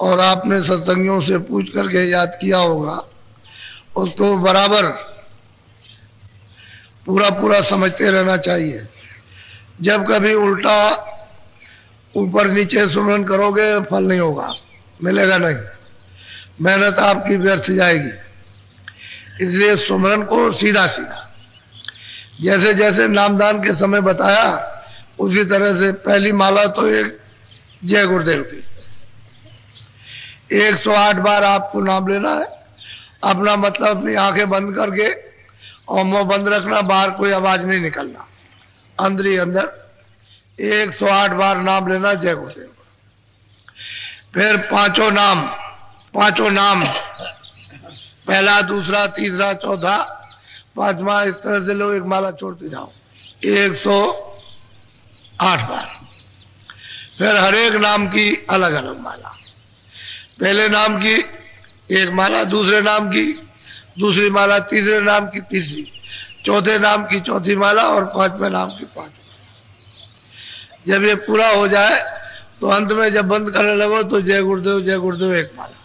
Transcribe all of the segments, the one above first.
और आपने सत्संगियों से पूछ करके याद किया होगा, उसको बराबर पूरा पूरा समझते रहना चाहिए। जब कभी उल्टा ऊपर नीचे सुमरन करोगे फल नहीं होगा, मिलेगा नहीं, मेहनत आपकी व्यर्थ जाएगी। इसलिए सुमरन को सीधा सीधा जैसे जैसे नामदान के समय बताया उसी तरह से पहली माला तो एक जय गुरुदेव की 108 बार आपको नाम लेना है। अपना मतलब अपनी आंखें बंद करके और मुंह बंद रखना, बाहर कोई आवाज नहीं निकलना, अंदर ही अंदर 108 बार नाम लेना जय गुरुदेव। फिर पांचों नाम पहला, दूसरा, तीसरा, चौथा, पांचवा, इस तरह से लोग एक माला छोड़ते जाओ 108 बार। फिर हर एक नाम की अलग अलग माला, पहले नाम की एक माला, दूसरे नाम की दूसरी माला, तीसरे नाम की तीसरी, चौथे नाम की चौथी माला और पांचवें नाम की पांचवी। जब ये पूरा हो जाए तो अंत में जब बंद करने लगो तो जय गुरुदेव एक माला।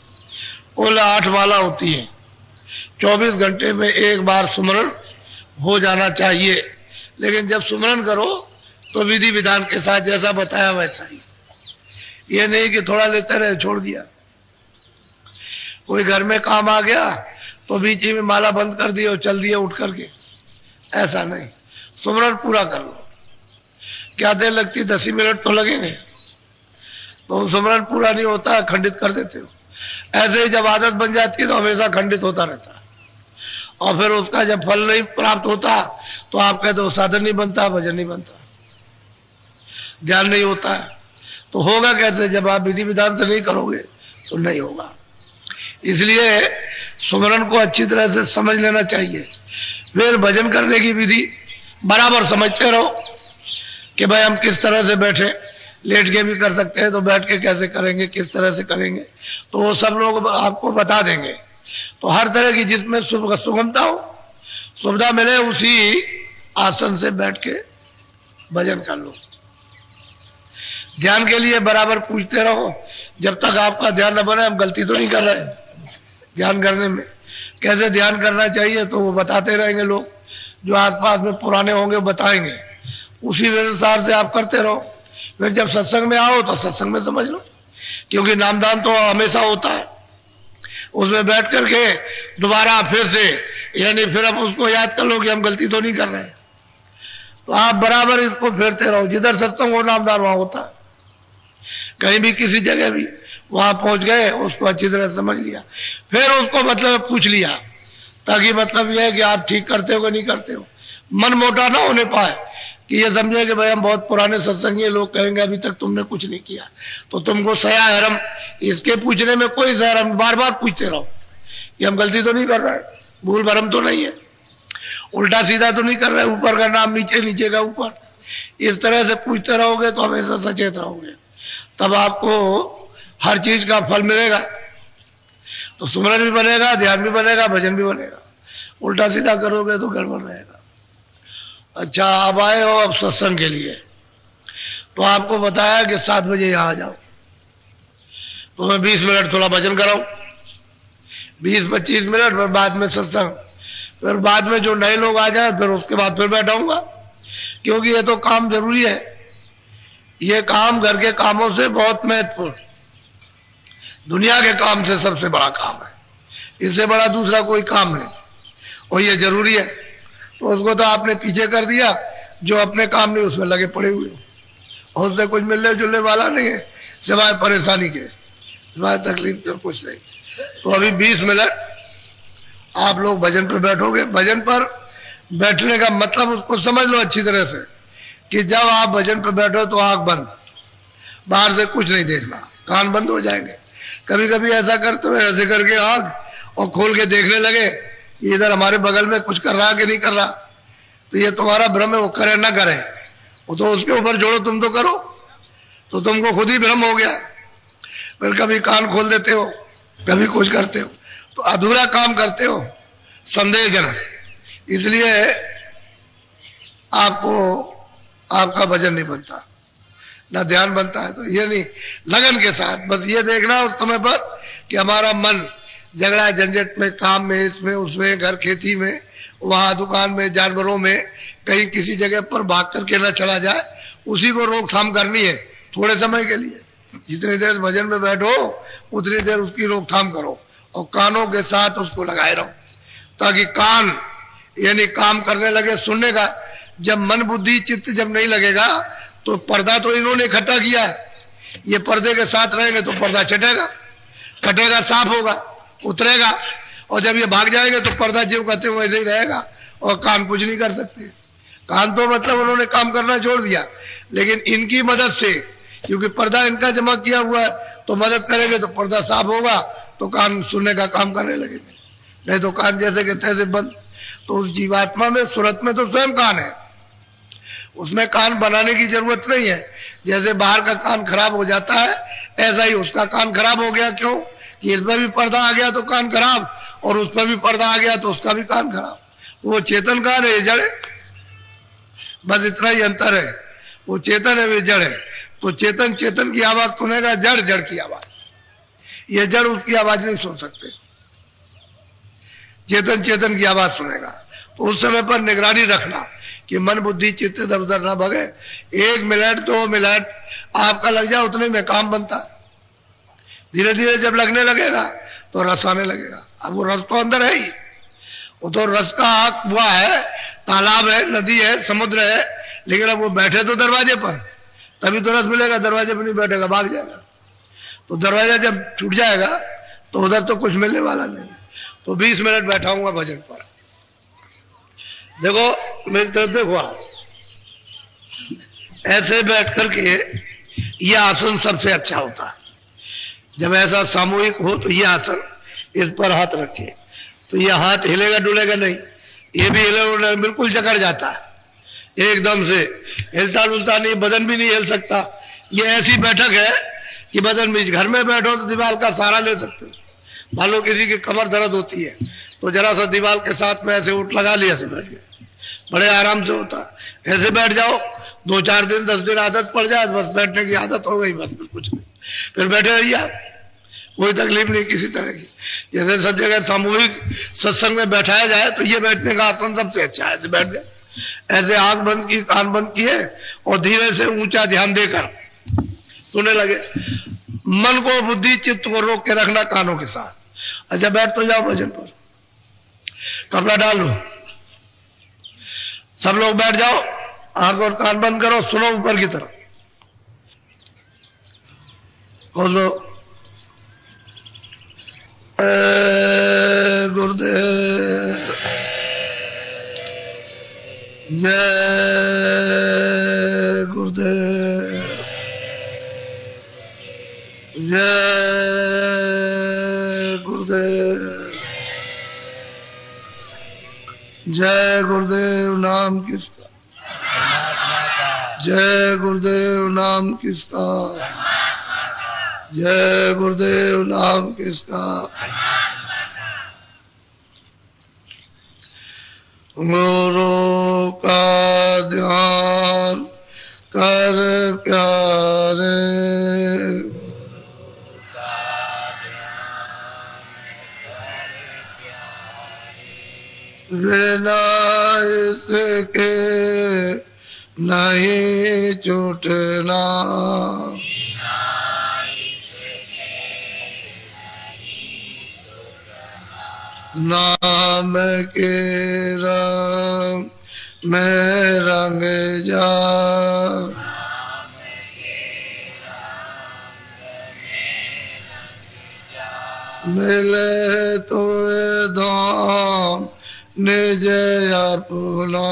कुल 8 माला होती है। 24 घंटे में एक बार सुमरन हो जाना चाहिए। लेकिन जब सुमरन करो तो विधि विधान के साथ जैसा बताया वैसा ही, ये नहीं कि थोड़ा लेते रहे छोड़ दिया। कोई घर में काम आ गया तो बीच में माला बंद कर दी और चल दिए उठ करके, ऐसा नहीं। सुमरन पूरा कर लो। क्या देर लगती, 10 ही मिनट तो लगेंगे, तो सुमरन पूरा नहीं होता, खंडित कर देते हो। ऐसे ही जब आदत बन जाती है तो हमेशा खंडित होता रहता है, और फिर उसका जब फल नहीं प्राप्त होता तो आप कहते हो साधन नहीं बनता, भजन नहीं बनता, ध्यान नहीं होता है। तो होगा कैसे? जब आप विधि विधान से नहीं करोगे तो नहीं होगा। इसलिए सुमरन को अच्छी तरह से समझ लेना चाहिए। फिर भजन करने की विधि बराबर समझते रहो कि भाई हम किस तरह से बैठे, लेट के भी कर सकते हैं तो बैठ के कैसे करेंगे, किस तरह से करेंगे, तो वो सब लोग आपको बता देंगे। तो हर तरह की जिसमें सुगमता हो, सुविधा मिले, उसी आसन से बैठ के भजन कर लो। ध्यान के लिए बराबर पूछते रहो। जब तक आपका ध्यान न बने, हम गलती तो नहीं कर रहे ध्यान करने में, कैसे ध्यान करना चाहिए तो वो बताते रहेंगे लोग, जो आसपास में पुराने होंगे बताएंगे, उसी अनुसार से आप करते रहो। फिर जब सत्संग में आओ तो सत्संग में समझ लो, क्योंकि नामदान तो हमेशा होता है, उसमें बैठ करके दोबारा फिर से, यानी फिर आप उसको याद कर लो कि हम गलती तो नहीं कर रहे हैं। तो आप बराबर इसको फेरते रहो। जिधर सत्संग हो नामदान वहां होता है, कहीं भी किसी जगह भी वहां पहुंच गए, उसको अच्छी तरह समझ लिया, फिर उसको मतलब पूछ लिया, ताकि मतलब यह है कि आप ठीक करते हो कि नहीं करते हो। मन मोटा ना होने पाए कि ये समझे कि भाई हम बहुत पुराने सत्संगी, लोग कहेंगे अभी तक तुमने कुछ नहीं किया, तो तुमको सया हरम इसके पूछने में कोई सहरम, बार बार पूछते रहो कि हम गलती तो नहीं कर रहे, भूल भरम तो नहीं है, उल्टा सीधा तो नहीं कर रहे, ऊपर का नाम नीचे, नीचे का ऊपर। इस तरह से पूछते रहोगे तो हमेशा सचेत रहोगे, तब आपको हर चीज का फल मिलेगा। तो सुमरन भी बनेगा, ध्यान भी बनेगा, भजन भी बनेगा। उल्टा सीधा करोगे तो गड़बड़ रहेगा। अच्छा, अब आए हो अब सत्संग के लिए, तो आपको बताया कि 7 बजे यहां आ जाओ, तो मैं 20 मिनट थोड़ा भजन कराऊं, 20-25 मिनट, फिर बाद में सत्संग, फिर बाद में जो नए लोग आ जाए फिर उसके बाद फिर बैठाऊंगा, क्योंकि ये तो काम जरूरी है। ये काम घर के कामों से बहुत महत्वपूर्ण, दुनिया के काम से सबसे बड़ा काम है, इससे बड़ा दूसरा कोई काम नहीं, और ये जरूरी है। तो उसको तो आपने पीछे कर दिया, जो अपने काम नहीं उसमें लगे पड़े हुए, और उससे कुछ मिलने जुलने वाला नहीं है, सिवाय परेशानी के, सिवाय तकलीफ के कुछ नहीं। तो अभी 20 मिनट आप लोग भजन पर बैठोगे। भजन पर बैठने का मतलब उसको समझ लो अच्छी तरह से, कि जब आप भजन पर बैठो तो आंख बंद, बाहर से कुछ नहीं देखना, कान बंद हो जाएंगे। कभी कभी ऐसा करते हुए ऐसे करके आंख और खोल के देखने लगे इधर हमारे बगल में कुछ कर रहा कि नहीं कर रहा, तो ये तुम्हारा भ्रम है, वो करे ना करे, वो तो उसके ऊपर जोड़ो, तुम तो करो, तो तुमको खुद ही भ्रम हो गया। फिर कभी कान खोल देते हो, कभी कुछ करते हो, तो अधूरा काम करते हो, संदेहजनक। इसलिए आपको आपका भजन नहीं बनता। ना ध्यान बनता है। तो ये नहीं, लगन के साथ बस ये देखना उस समय पर कि हमारा मन झगड़ा झंझट में, काम में, इसमें उसमें, घर खेती में, वहां दुकान में, जानवरों में, कहीं किसी जगह पर भाग करके न चला जाए, उसी को रोकथाम करनी है थोड़े समय के लिए। जितनी देर भजन में बैठो उतनी देर उसकी रोकथाम करो और कानों के साथ उसको लगाए रहो, ताकि कान यानी काम करने लगे सुनने का। जब मन बुद्धि चित्त जब नहीं लगेगा तो पर्दा तो इन्होंने इकट्ठा किया है, ये पर्दे के साथ रहेंगे तो पर्दा छटेगा, कटेगा, साफ होगा, उतरेगा, और जब ये भाग जाएंगे तो पर्दा जो कहते हैं वैसे ही रहेगा और कान कुछ नहीं कर सकते। कान तो मतलब उन्होंने काम करना छोड़ दिया, लेकिन इनकी मदद से, क्योंकि पर्दा इनका जमा किया हुआ है, तो मदद करेंगे तो पर्दा साफ होगा तो कान सुनने का काम करने लगेंगे, नहीं तो कान जैसे के तैसे बंद। तो उस जीवात्मा में, सूरत में तो स्वयं कान है, उसमें कान बनाने की जरूरत नहीं है। जैसे बाहर का कान खराब हो जाता है ऐसा ही उसका कान खराब हो गया। क्यों? कि इस पर भी पर्दा आ गया तो कान खराब, और उस पर भी पर्दा आ गया तो उसका भी कान खराब। वो चेतन कान है, ये जड़ है, बस इतना ही अंतर है। वो चेतन है, वे जड़ है। तो चेतन चेतन की आवाज सुनेगा, जड़ जड़ की आवाज। ये जड़ उसकी आवाज नहीं सुन सकते, चेतन चेतन की आवाज सुनेगा। तो उस समय पर निगरानी रखना कि मन बुद्धि चित्त इधर उधर ना भगे। 1 मिनट 2 मिनट आपका लग जाए उतने में काम बनता है। धीरे धीरे जब लगने लगेगा तो रस आने लगेगा। अब वो रस तो अंदर है ही, वो तो रस का आग हुआ है, तालाब है, नदी है, समुद्र है, लेकिन अब वो बैठे तो दरवाजे पर, तभी तो रस मिलेगा। दरवाजे पर नहीं बैठेगा, भाग जाएगा। तो दरवाजा जब टूट जाएगा तो उधर तो कुछ मिलने वाला नहीं। तो 20 मिनट बैठाऊंगा भजन पर। देखो मेरी तरफ देखो, आप ऐसे बैठ करके, ये आसन सबसे अच्छा होता है। जब ऐसा सामूहिक हो तो ये आसन, इस पर हाथ रखे तो ये हाथ हिलेगा डुलेगा नहीं, ये भी हिलेगा, बिल्कुल जकड़ जाता है एकदम से, हिलता डुलता नहीं, बदन भी नहीं हिल सकता। ये ऐसी बैठक है कि बदन भी, घर में बैठो तो दीवार का सहारा ले सकते हो। मान लो किसी की कमर दर्द होती है तो जरा सा दीवार के साथ में ऐसे उठ लगा लिया, ऐसे बैठ गए, बड़े आराम से होता है। ऐसे बैठ जाओ, 2-4 दिन 10 दिन आदत पड़ जाए, बस बैठने की आदत हो गई, बस कुछ नहीं, फिर बैठे रहिए आप, कोई तकलीफ नहीं किसी तरह की। जैसे सब जगह सामूहिक सत्संग में बैठाया जाए तो ये बैठने का आसन सबसे अच्छा है। ऐसे बैठ गए, ऐसे आंख बंद की, कान बंद किए और धीरे से ऊंचा ध्यान देकर सुनने लगे। मन को, बुद्धि चित्त को रोक के रखना कानों के साथ। अच्छा बैठ तो जाओ भजन पर, कपड़ा डाल लो, सब लोग बैठ जाओ, आंख और कान बंद करो, सुनो ऊपर की तरफ, बोलो गुरुदेव जय गुरुदेव जय गुरुदेव जय गुरुदेव नाम किसका, जय गुरुदेव नाम किसका, जय गुरुदेव नाम किसका। गुरु का ध्यान कर प्यारे, बिना इसके नहीं छूटना, नाम के रंग में रंग जा, मिले तो धाम निज अपना,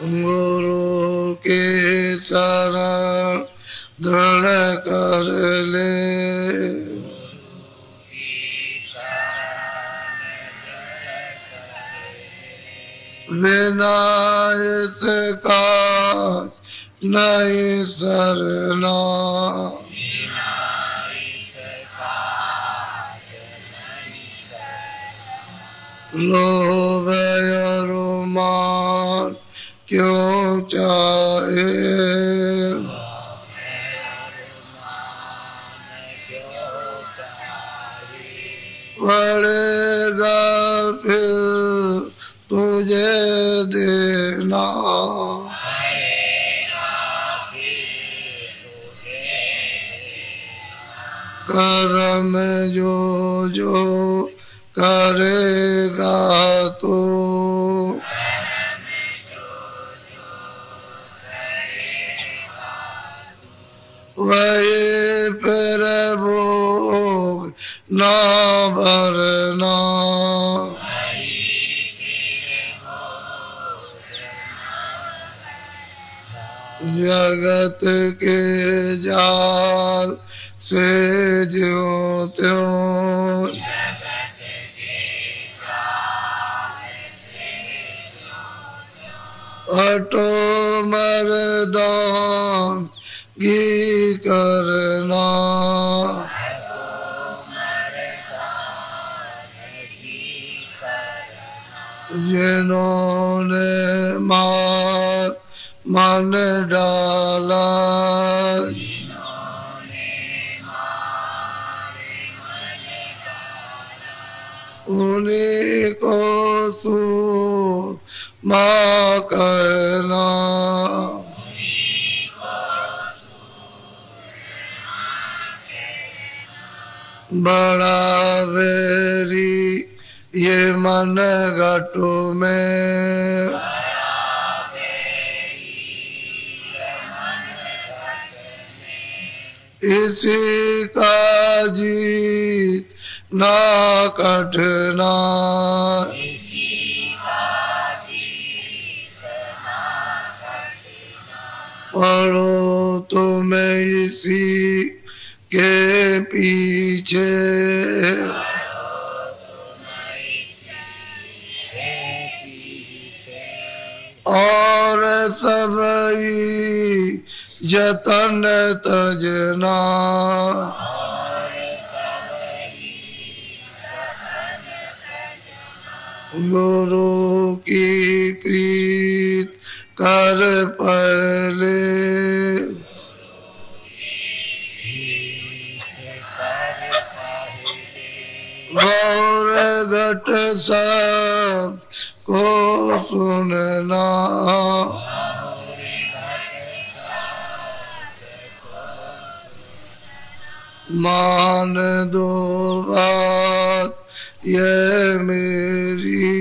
गुरु के शरण दृढ़ कर ले, बिना इसका नहीं सरना, लोभ क्यों चाहे, पड़ेगा फिर तुझे देना, कर्म जो जो करेगा तो, वही फिर भोग ना भरना, जगत के जाल से ज्यों त्यों, हटो मर्दान गी करना, जिन्होंने मार मन डाला, उन्हीं को सूरमा करना, बड़ा वेरी ये मन घटों में, इसी का जीत ना कटना, पढ़ो तुम्हें इसी के पीछे, और सब जतन तजना, गुरु की प्रीत कर पहले, गौर घट सब को सुनना, मान दो बात ये मेरी,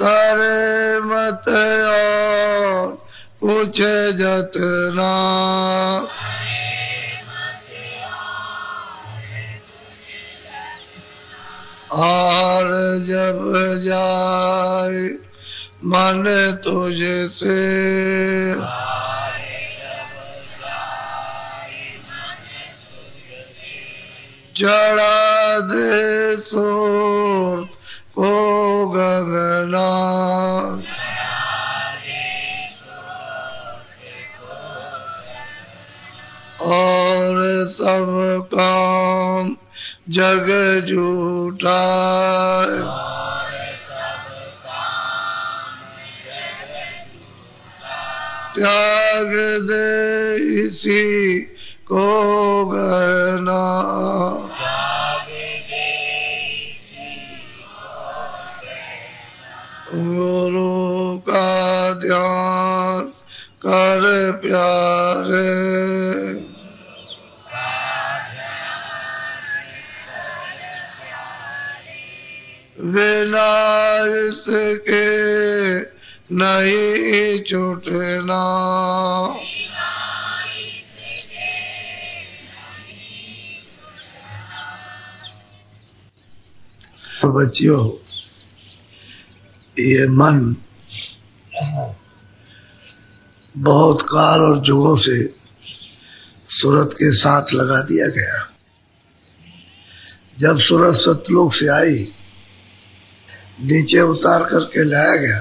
करे मत और कुछ जतना, और जब जाए मन तुझसे, चढ़ा दे सूर को गगना, और सब काम जग झूठा, त्याग दे इसी को गहना, गुरु का ध्यान कर प्यारे, बिना इसके नहीं छूटना, बच्चियों, ये मन बहुत काल और जुगों से सूरत के साथ लगा दिया गया। जब सूरत सतलोक से आई, नीचे उतार करके लाया गया,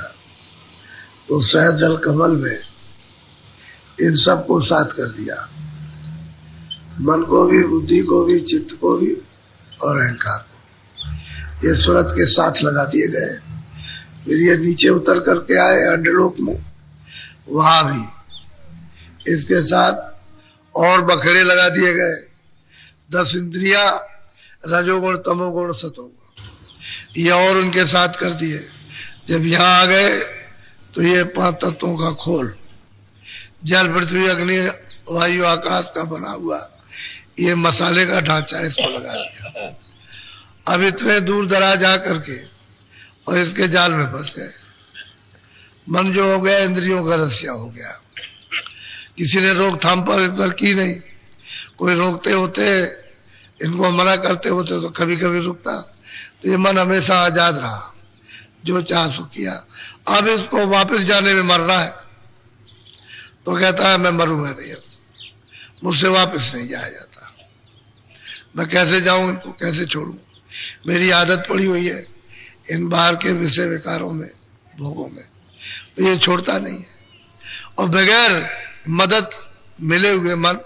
तो सहदल कमल में इन सब को साथ कर दिया, मन को भी, बुद्धि को भी, चित्त को भी और अहंकार को। ये सूरत के साथ लगा दिए गए। फिर ये नीचे उतर करके आए अंडलोक में, वहां भी इसके साथ और बखेड़े लगा दिए गए। 10 इंद्रिया, रजोगुण, तमोगुण, सतोगुण, ये और उनके साथ कर दिए। जब यहाँ आ गए तो ये 5 तत्वों का खोल, जल, पृथ्वी, अग्नि, वायु, आकाश का बना हुआ ये मसाले का ढांचा इसको लगा दिया। अब इतने दूर दराज जा करके और इसके जाल में फंस गए। मन जो हो गया इंद्रियों का रस्सिया हो गया। किसी ने रोकथाम पर की नहीं। कोई रोकते होते, इनको मना करते होते तो कभी कभी रुकता। तो ये मन हमेशा आजाद रहा, जो चाह सो किया। अब इसको वापस जाने में मरना है तो कहता है मैं मरूंगा नहीं, अब मुझसे वापस नहीं जाया जाता। मैं कैसे जाऊं, इनको कैसे छोड़ूं? मेरी आदत पड़ी हुई है इन बाहर के विषय विकारों में, भोगों में, तो ये छोड़ता नहीं है। और बगैर मदद मिले हुए मन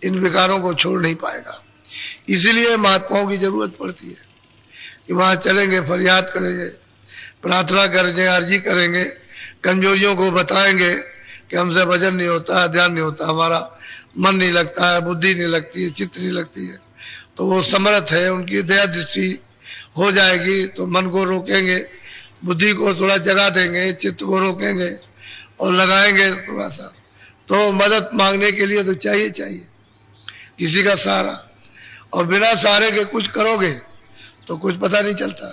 इन विकारों को छोड़ नहीं पाएगा। इसीलिए महात्माओं की जरूरत पड़ती है कि वहां चलेंगे, फरियाद करेंगे, प्रार्थना करेंगे, अर्जी करेंगे, कमजोरियों को बताएंगे कि हमसे भजन नहीं होता, ध्यान नहीं होता, हमारा मन नहीं लगता है, बुद्धि नहीं लगती है, चित्त नहीं लगती है। तो वो समर्थ है, उनकी दया दृष्टि हो जाएगी तो मन को रोकेंगे, बुद्धि को थोड़ा जगा देंगे, चित्त को रोकेंगे और लगाएंगे थोड़ा सा। तो मदद मांगने के लिए तो चाहिए किसी का सहारा। और बिना सहारे के कुछ करोगे तो कुछ पता नहीं चलता।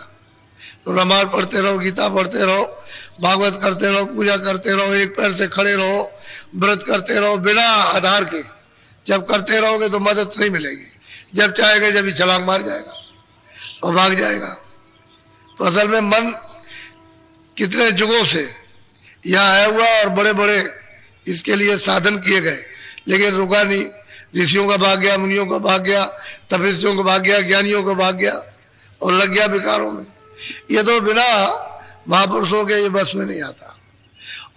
तो रामायण पढ़ते रहो, गीता पढ़ते रहो, भागवत करते रहो, पूजा करते रहो, एक पैर से खड़े रहो, व्रत करते रहो, बिना आधार के जब करते रहोगे तो मदद नहीं मिलेगी। जब चाहेगा जब ही छलांग मार जाएगा और भाग जाएगा। तो असल में मन कितने युगों से यहाँ आया हुआ और बड़े बड़े इसके लिए साधन किए गए, लेकिन रुका नहीं। ऋषियों का भाग गया, मुनियों का भाग गया, तपस्वियों का भाग गया, ज्ञानियों का भाग गया और लग गया विकारों में। ये तो बिना महापुरुषों के ये बस में नहीं आता।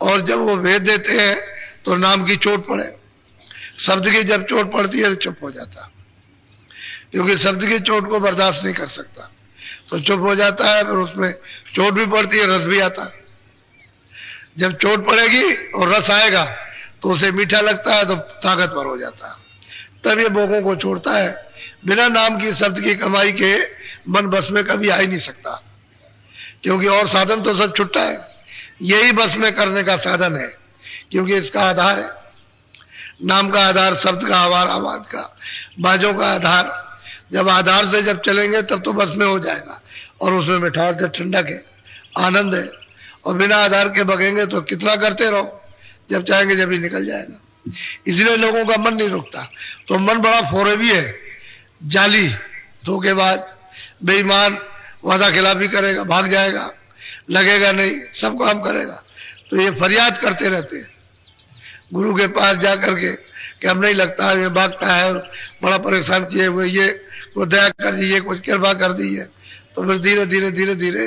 और जब वो भेद देते हैं तो नाम की चोट पड़े, शब्द की जब चोट पड़ती है तो चुप हो जाता, क्योंकि शब्द की चोट को बर्दाश्त नहीं कर सकता तो चुप हो जाता है। फिर उसमें चोट भी पड़ती है, रस भी आता। जब चोट पड़ेगी और रस आएगा तो उसे मीठा लगता है तो ताकतवर हो जाता है, तब ये भोगों को छोड़ता है। बिना नाम की, शब्द की कमाई के मन बस में कभी आ ही नहीं सकता, क्योंकि और साधन तो सब छुट्टा है। यही बस में करने का साधन है, क्योंकि इसका आधार है नाम का आधार, शब्द का आधार, आवाज का, बाजों का आधार। जब आधार से जब चलेंगे तब तो बस में हो जाएगा और उसमें मिठास है, ठंडक है, आनंद है। और बिना आधार के बगेंगे तो कितना करते रहो, जब चाहेंगे जब ही निकल जाएगा। इसलिए लोगों का मन नहीं रुकता। तो मन बड़ा फोरेबी है, जाली, धोखेबाज, बेईमान, वादा खिलाफी करेगा, भाग जाएगा, लगेगा नहीं, सब काम करेगा। तो ये फरियाद करते रहते हैं गुरु के पास जा करके कि हम नहीं लगता है, ये भागता है, बड़ा परेशान किए हुए, ये को दया कर दीजिए, कुछ कृपा कर दीजिए। तो फिर धीरे धीरे धीरे धीरे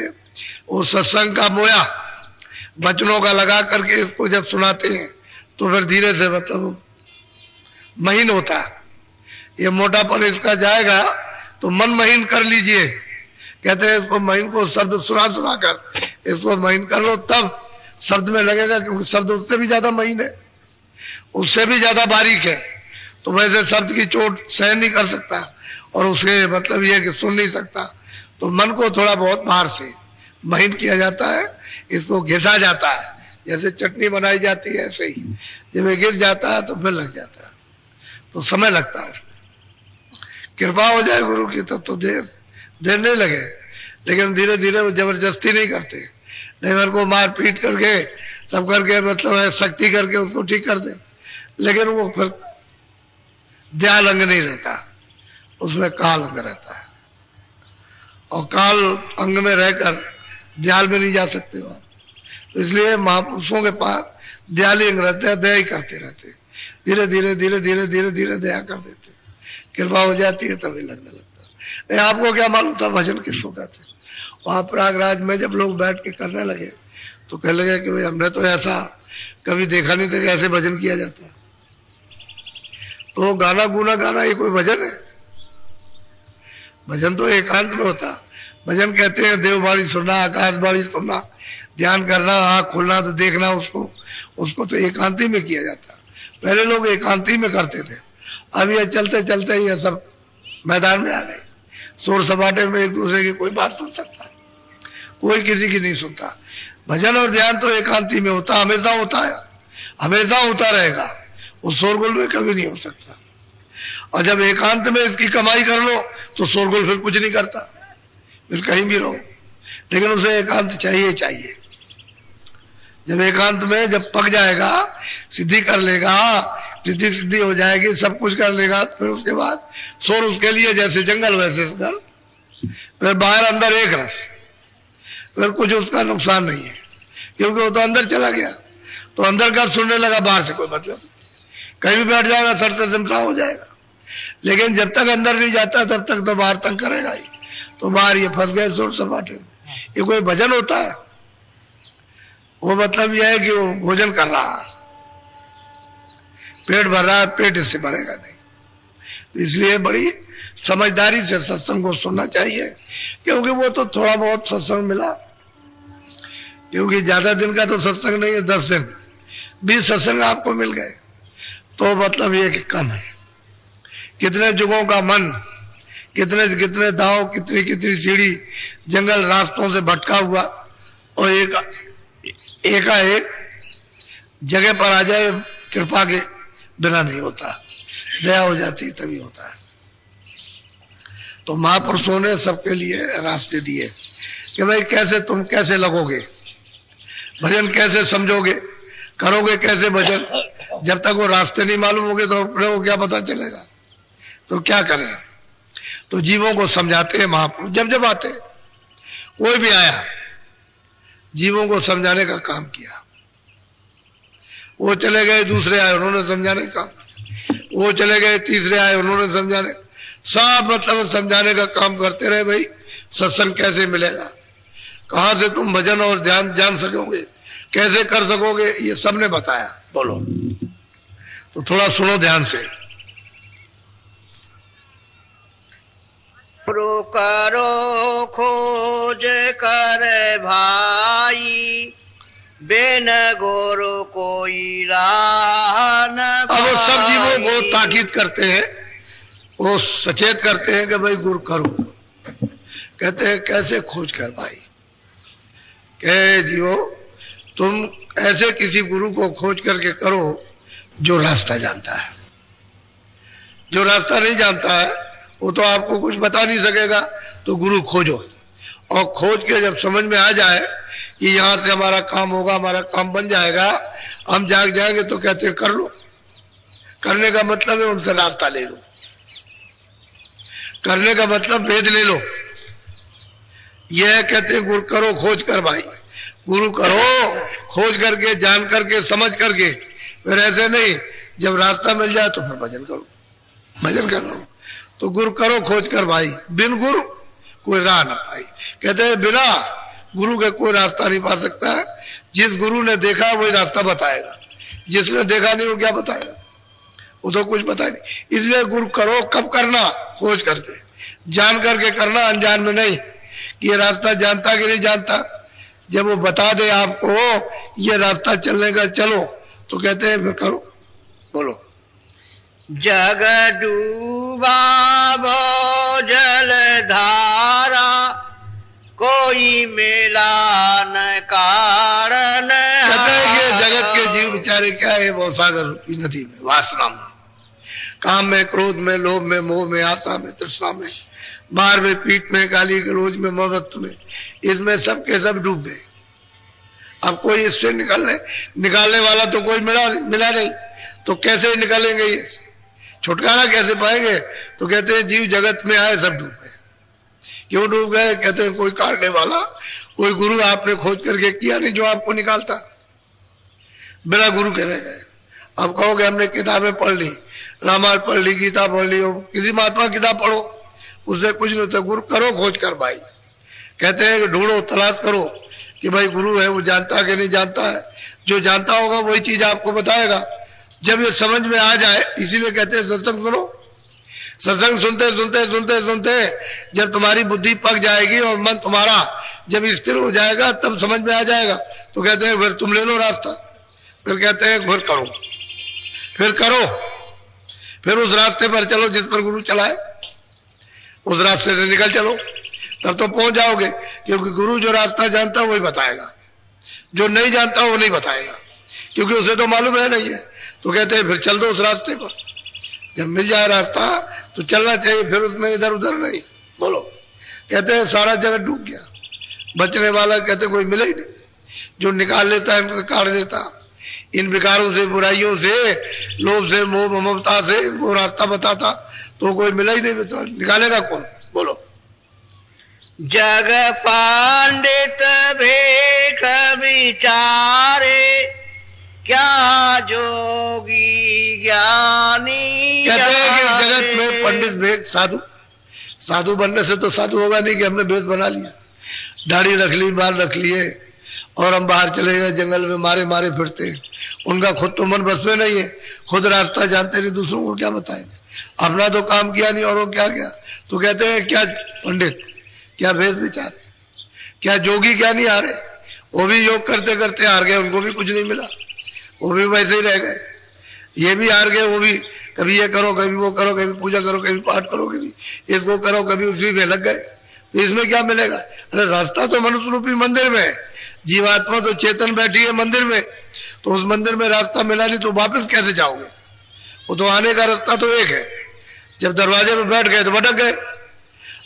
वो सत्संग का मोया बचनों का लगा करके इसको जब सुनाते हैं तो फिर धीरे से मतलब महीन होता है। ये मोटापन इसका जाएगा तो मन महीन कर लीजिए, कहते हैं इसको महीन को शब्द सुना सुना कर इसको महीन कर लो, तब शब्द में लगेगा, क्योंकि शब्द उससे भी ज्यादा महीन है, उससे भी ज्यादा बारीक है। तो वैसे शब्द की चोट सहन नहीं कर सकता और उसके मतलब ये कि सुन नहीं सकता। तो मन को थोड़ा बहुत बाहर से महीन किया जाता है, इसको घिसा जाता है, जैसे चटनी बनाई जाती है ऐसे ही। जब ये घिस जाता है तो फिर लग जाता है, तो समय लगता है। कृपा हो जाए गुरु की तब तो देर नहीं लगे, लेकिन धीरे धीरे वो जबरदस्ती नहीं करते, नहीं मेरे को मार पीट करके सब करके मतलब शक्ति करके उसको ठीक कर दे, लेकिन वो फिर दयाल अंग नहीं रहता, उसमें काल अंग रहता है। और काल अंग में रहकर दयाल में नहीं जा सकते वहां। तो इसलिए महापुरुषों के पास दयाली अंग रहते हैं, दया ही करते रहते, धीरे धीरे धीरे धीरे धीरे धीरे दया कर देते, कृपा हो जाती है तभी लगने लगता। नहीं आपको क्या मालूम था भजन किसको कहते? वहां प्रयागराज में जब लोग बैठ के करने लगे तो कहने लगे कि भाई हमने तो ऐसा कभी देखा नहीं था कि ऐसे भजन किया जाता। तो गाना गुना गाना ये कोई भजन है? भजन तो एकांत में होता, भजन कहते हैं देववाणी सुनना, आकाशवाणी सुनना, ध्यान करना, आँख खोलना तो देखना उसको, उसको तो एकांती में किया जाता। पहले लोग एकांती में करते थे, अब ये चलते चलते ये सब मैदान में आ गए। शोर सपाटे में एक दूसरे की कोई बात सुन सकता, कोई किसी की नहीं सुनता। भजन और ध्यान तो एकांती में होता, हमेशा होता है, हमेशा होता रहेगा, उस शोरगुल में कभी नहीं हो सकता। और जब एकांत में इसकी कमाई कर लो तो शोरगुल फिर कुछ नहीं करता, फिर कहीं भी रहो, लेकिन उसे एकांत चाहिए चाहिए। जब एकांत में जब पक जाएगा, सिद्धि कर लेगा, रिद्धि सिद्धि हो जाएगी, सब कुछ कर लेगा, फिर उसके बाद शोर उसके लिए जैसे जंगल वैसे घर, फिर बाहर अंदर एक रस, फिर कुछ उसका नुकसान नहीं है, क्योंकि वो तो अंदर चला गया। तो अंदर का सुनने लगा, बाहर से कोई मतलब नहीं, कहीं भी बैठ जाएगा सर से सिमटा हो जाएगा। लेकिन जब तक अंदर नहीं जाता तब तक तो बाहर तंग करेगा ही। तो बाहर ये फंस गए शोर सपाटे में। ये कोई भजन होता है? वो मतलब यह है कि वो भोजन कर रहा है, पेट भर रहा है, पेट इससे भरेगा नहीं। इसलिए बड़ी समझदारी से सत्संग को सुनना चाहिए, क्योंकि वो तो थोड़ा बहुत सत्संग मिला, क्योंकि ज्यादा दिन का तो सत्संग नहीं है, 10 दिन 20 सत्संग आपको मिल गए तो मतलब ये कि कम है। कितने जुगों का मन, कितने कितने दांव, कितनी कितनी सीढ़ी जंगल रास्तों से भटका हुआ, और एकाएक जगह पर आ जाए, कृपा के बिना नहीं होता, दया हो जाती तभी होता है। तो महापुरुषों ने सबके लिए रास्ते दिए कि भाई कैसे तुम कैसे लगोगे भजन, कैसे समझोगे, करोगे कैसे भजन। जब तक वो रास्ते नहीं मालूम होंगे तो अपने को क्या पता चलेगा। तो क्या करें, तो जीवों को समझाते हैं महापुरुष। जब जब आते, कोई भी आया, जीवों को समझाने का काम किया। वो चले गए, दूसरे आए, उन्होंने समझाने का काम किया। वो चले गए, तीसरे आए, उन्होंने समझाने, सब मतलब समझाने का काम करते रहे। भाई सत्संग कैसे मिलेगा, कहां से तुम भजन और ध्यान जान सकोगे, कैसे कर सकोगे, ये सबने बताया। बोलो, तो थोड़ा सुनो ध्यान से। करो खोज कर भाई, बिन गुरु कोई राह न। अब वो सब जीवों को ताकीद करते हैं, वो सचेत करते हैं कि भाई गुरु करो। कहते हैं कैसे खोज कर भाई, कहे जीवो तुम ऐसे किसी गुरु को खोज करके करो जो रास्ता जानता है। जो रास्ता नहीं जानता है वो तो आपको कुछ बता नहीं सकेगा। तो गुरु खोजो, और खोज के जब समझ में आ जाए कि यहाँ से हमारा काम होगा, हमारा काम बन जाएगा, हम जाग जाएंगे, तो कहते हैं कर लो। करने का मतलब है उनसे रास्ता ले लो, करने का मतलब भेद ले लो। यह कहते हैं गुरु करो खोज कर भाई, गुरु करो खोज करके, जान करके, समझ करके। फिर ऐसे नहीं जब रास्ता मिल जाए तो फिर भजन करो, भजन कर लो। तो गुरु करो खोज कर भाई, बिन गुरु कोई राह न पाई। कहते हैं बिना गुरु के कोई रास्ता नहीं पा सकता है। जिस गुरु ने देखा वही रास्ता बताएगा, जिसने देखा नहीं वो क्या बताएगा, वो तो कुछ पता नहीं। इसलिए गुरु करो कब करना, खोज करके, जान करके करना, अनजान में नहीं कि ये रास्ता जानता कि नहीं जानता। जब वो बता दे आपको ये रास्ता चलने का, चलो, तो कहते हैं फिर करो। बोलो, जग डूबा वो जल धारा, कोई मिला न कारण। कहते हैं कि जगत के जीव बेचारे क्या है, वो सागर की नदी में, वासना में, काम में, क्रोध में, लोभ में, मोह में, आशा में, तृष्णा में, मार में, पीठ में, गाली गलौज में, मोहब्बत में, इसमें सब के सब डूब गए। अब कोई इससे निकालने वाला तो कोई मिला नहीं, तो कैसे निकालेंगे, ये छुटकारा कैसे पाएंगे। तो कहते हैं जीव जगत में आए सब डूब गए। क्यों डूब गए? कहते हैं कोई काटने वाला, कोई गुरु आपने खोज करके किया नहीं जो आपको निकालता, बिना गुरु के रह गए। अब कहोगे हमने किताबें पढ़ ली, रामायण पढ़ ली, गीता पढ़ ली, किसी महात्मा किताब पढ़ो, उससे कुछ नहीं होता। गुरु करो खोज कर भाई। कहते हैं कि ढूंढो, तलाश करो कि भाई गुरु है वो जानता कि नहीं जानता है। जो जानता होगा वही चीज आपको बताएगा, जब ये समझ में आ जाए। इसीलिए कहते हैं सत्संग सुनो। सत्संग सुनते सुनते सुनते सुनते जब तुम्हारी बुद्धि पक जाएगी और मन तुम्हारा जब स्थिर हो जाएगा तब समझ में आ जाएगा। तो कहते हैं फिर तुम ले लो रास्ता, फिर कहते हैं फिर करो, फिर करो, फिर उस रास्ते पर चलो जिस पर गुरु चलाए, उस रास्ते से निकल चलो, तब तो पहुंच जाओगे। क्योंकि गुरु जो रास्ता जानता है वही बताएगा, जो नहीं जानता वो नहीं बताएगा, क्योंकि उसे तो मालूम है नहीं है। तो कहते हैं फिर चल दो उस रास्ते पर, जब मिल जाए रास्ता तो चलना चाहिए, फिर उसमें इधर उधर नहीं। बोलो, कहते हैं सारा जगत डूब गया, बचने वाला कहते कोई मिला ही नहीं, जो निकाल लेता है इनको काट लेता। इन विकारों से, बुराइयों से, लोभ से, मोह ममता से वो रास्ता बताता तो कोई मिला ही नहीं, तो निकालेगा कौन? बोलो। जग पंडित भेख विचारे, क्या जोगी ज्ञानी। कहते हैं कि जगत में पंडित भेख साधु, साधु बनने से तो साधु होगा नहीं कि हमने भेष बना लिया, दाढ़ी रख ली, बाल रख लिए और हम बाहर चले गए जंगल में मारे मारे फिरते हैं। उनका खुद तो मन बस में नहीं है, खुद रास्ता जानते नहीं, दूसरों को क्या बताएंगे? अपना तो काम किया नहीं और वो क्या किया? तो कहते हैं क्या पंडित, क्या भेष विचारे, क्या जोगी क्या नहीं हारे? वो भी योग करते करते हार गए, उनको भी कुछ नहीं मिला, वो भी वैसे ही रह गए। ये भी हार गए, वो भी कभी ये करो कभी वो करो, कभी पूजा करो कभी पाठ करो, कभी इसको करो कभी उसी में लग गए। तो इसमें क्या मिलेगा? अरे रास्ता तो मनुष्य रूपी मंदिर में है, जीवात्मा तो चेतन बैठी है मंदिर में, तो उस मंदिर में रास्ता मिला नहीं तो वापस कैसे जाओगे? वो तो आने का रास्ता तो एक है। जब दरवाजे में बैठ गए तो भटक गए,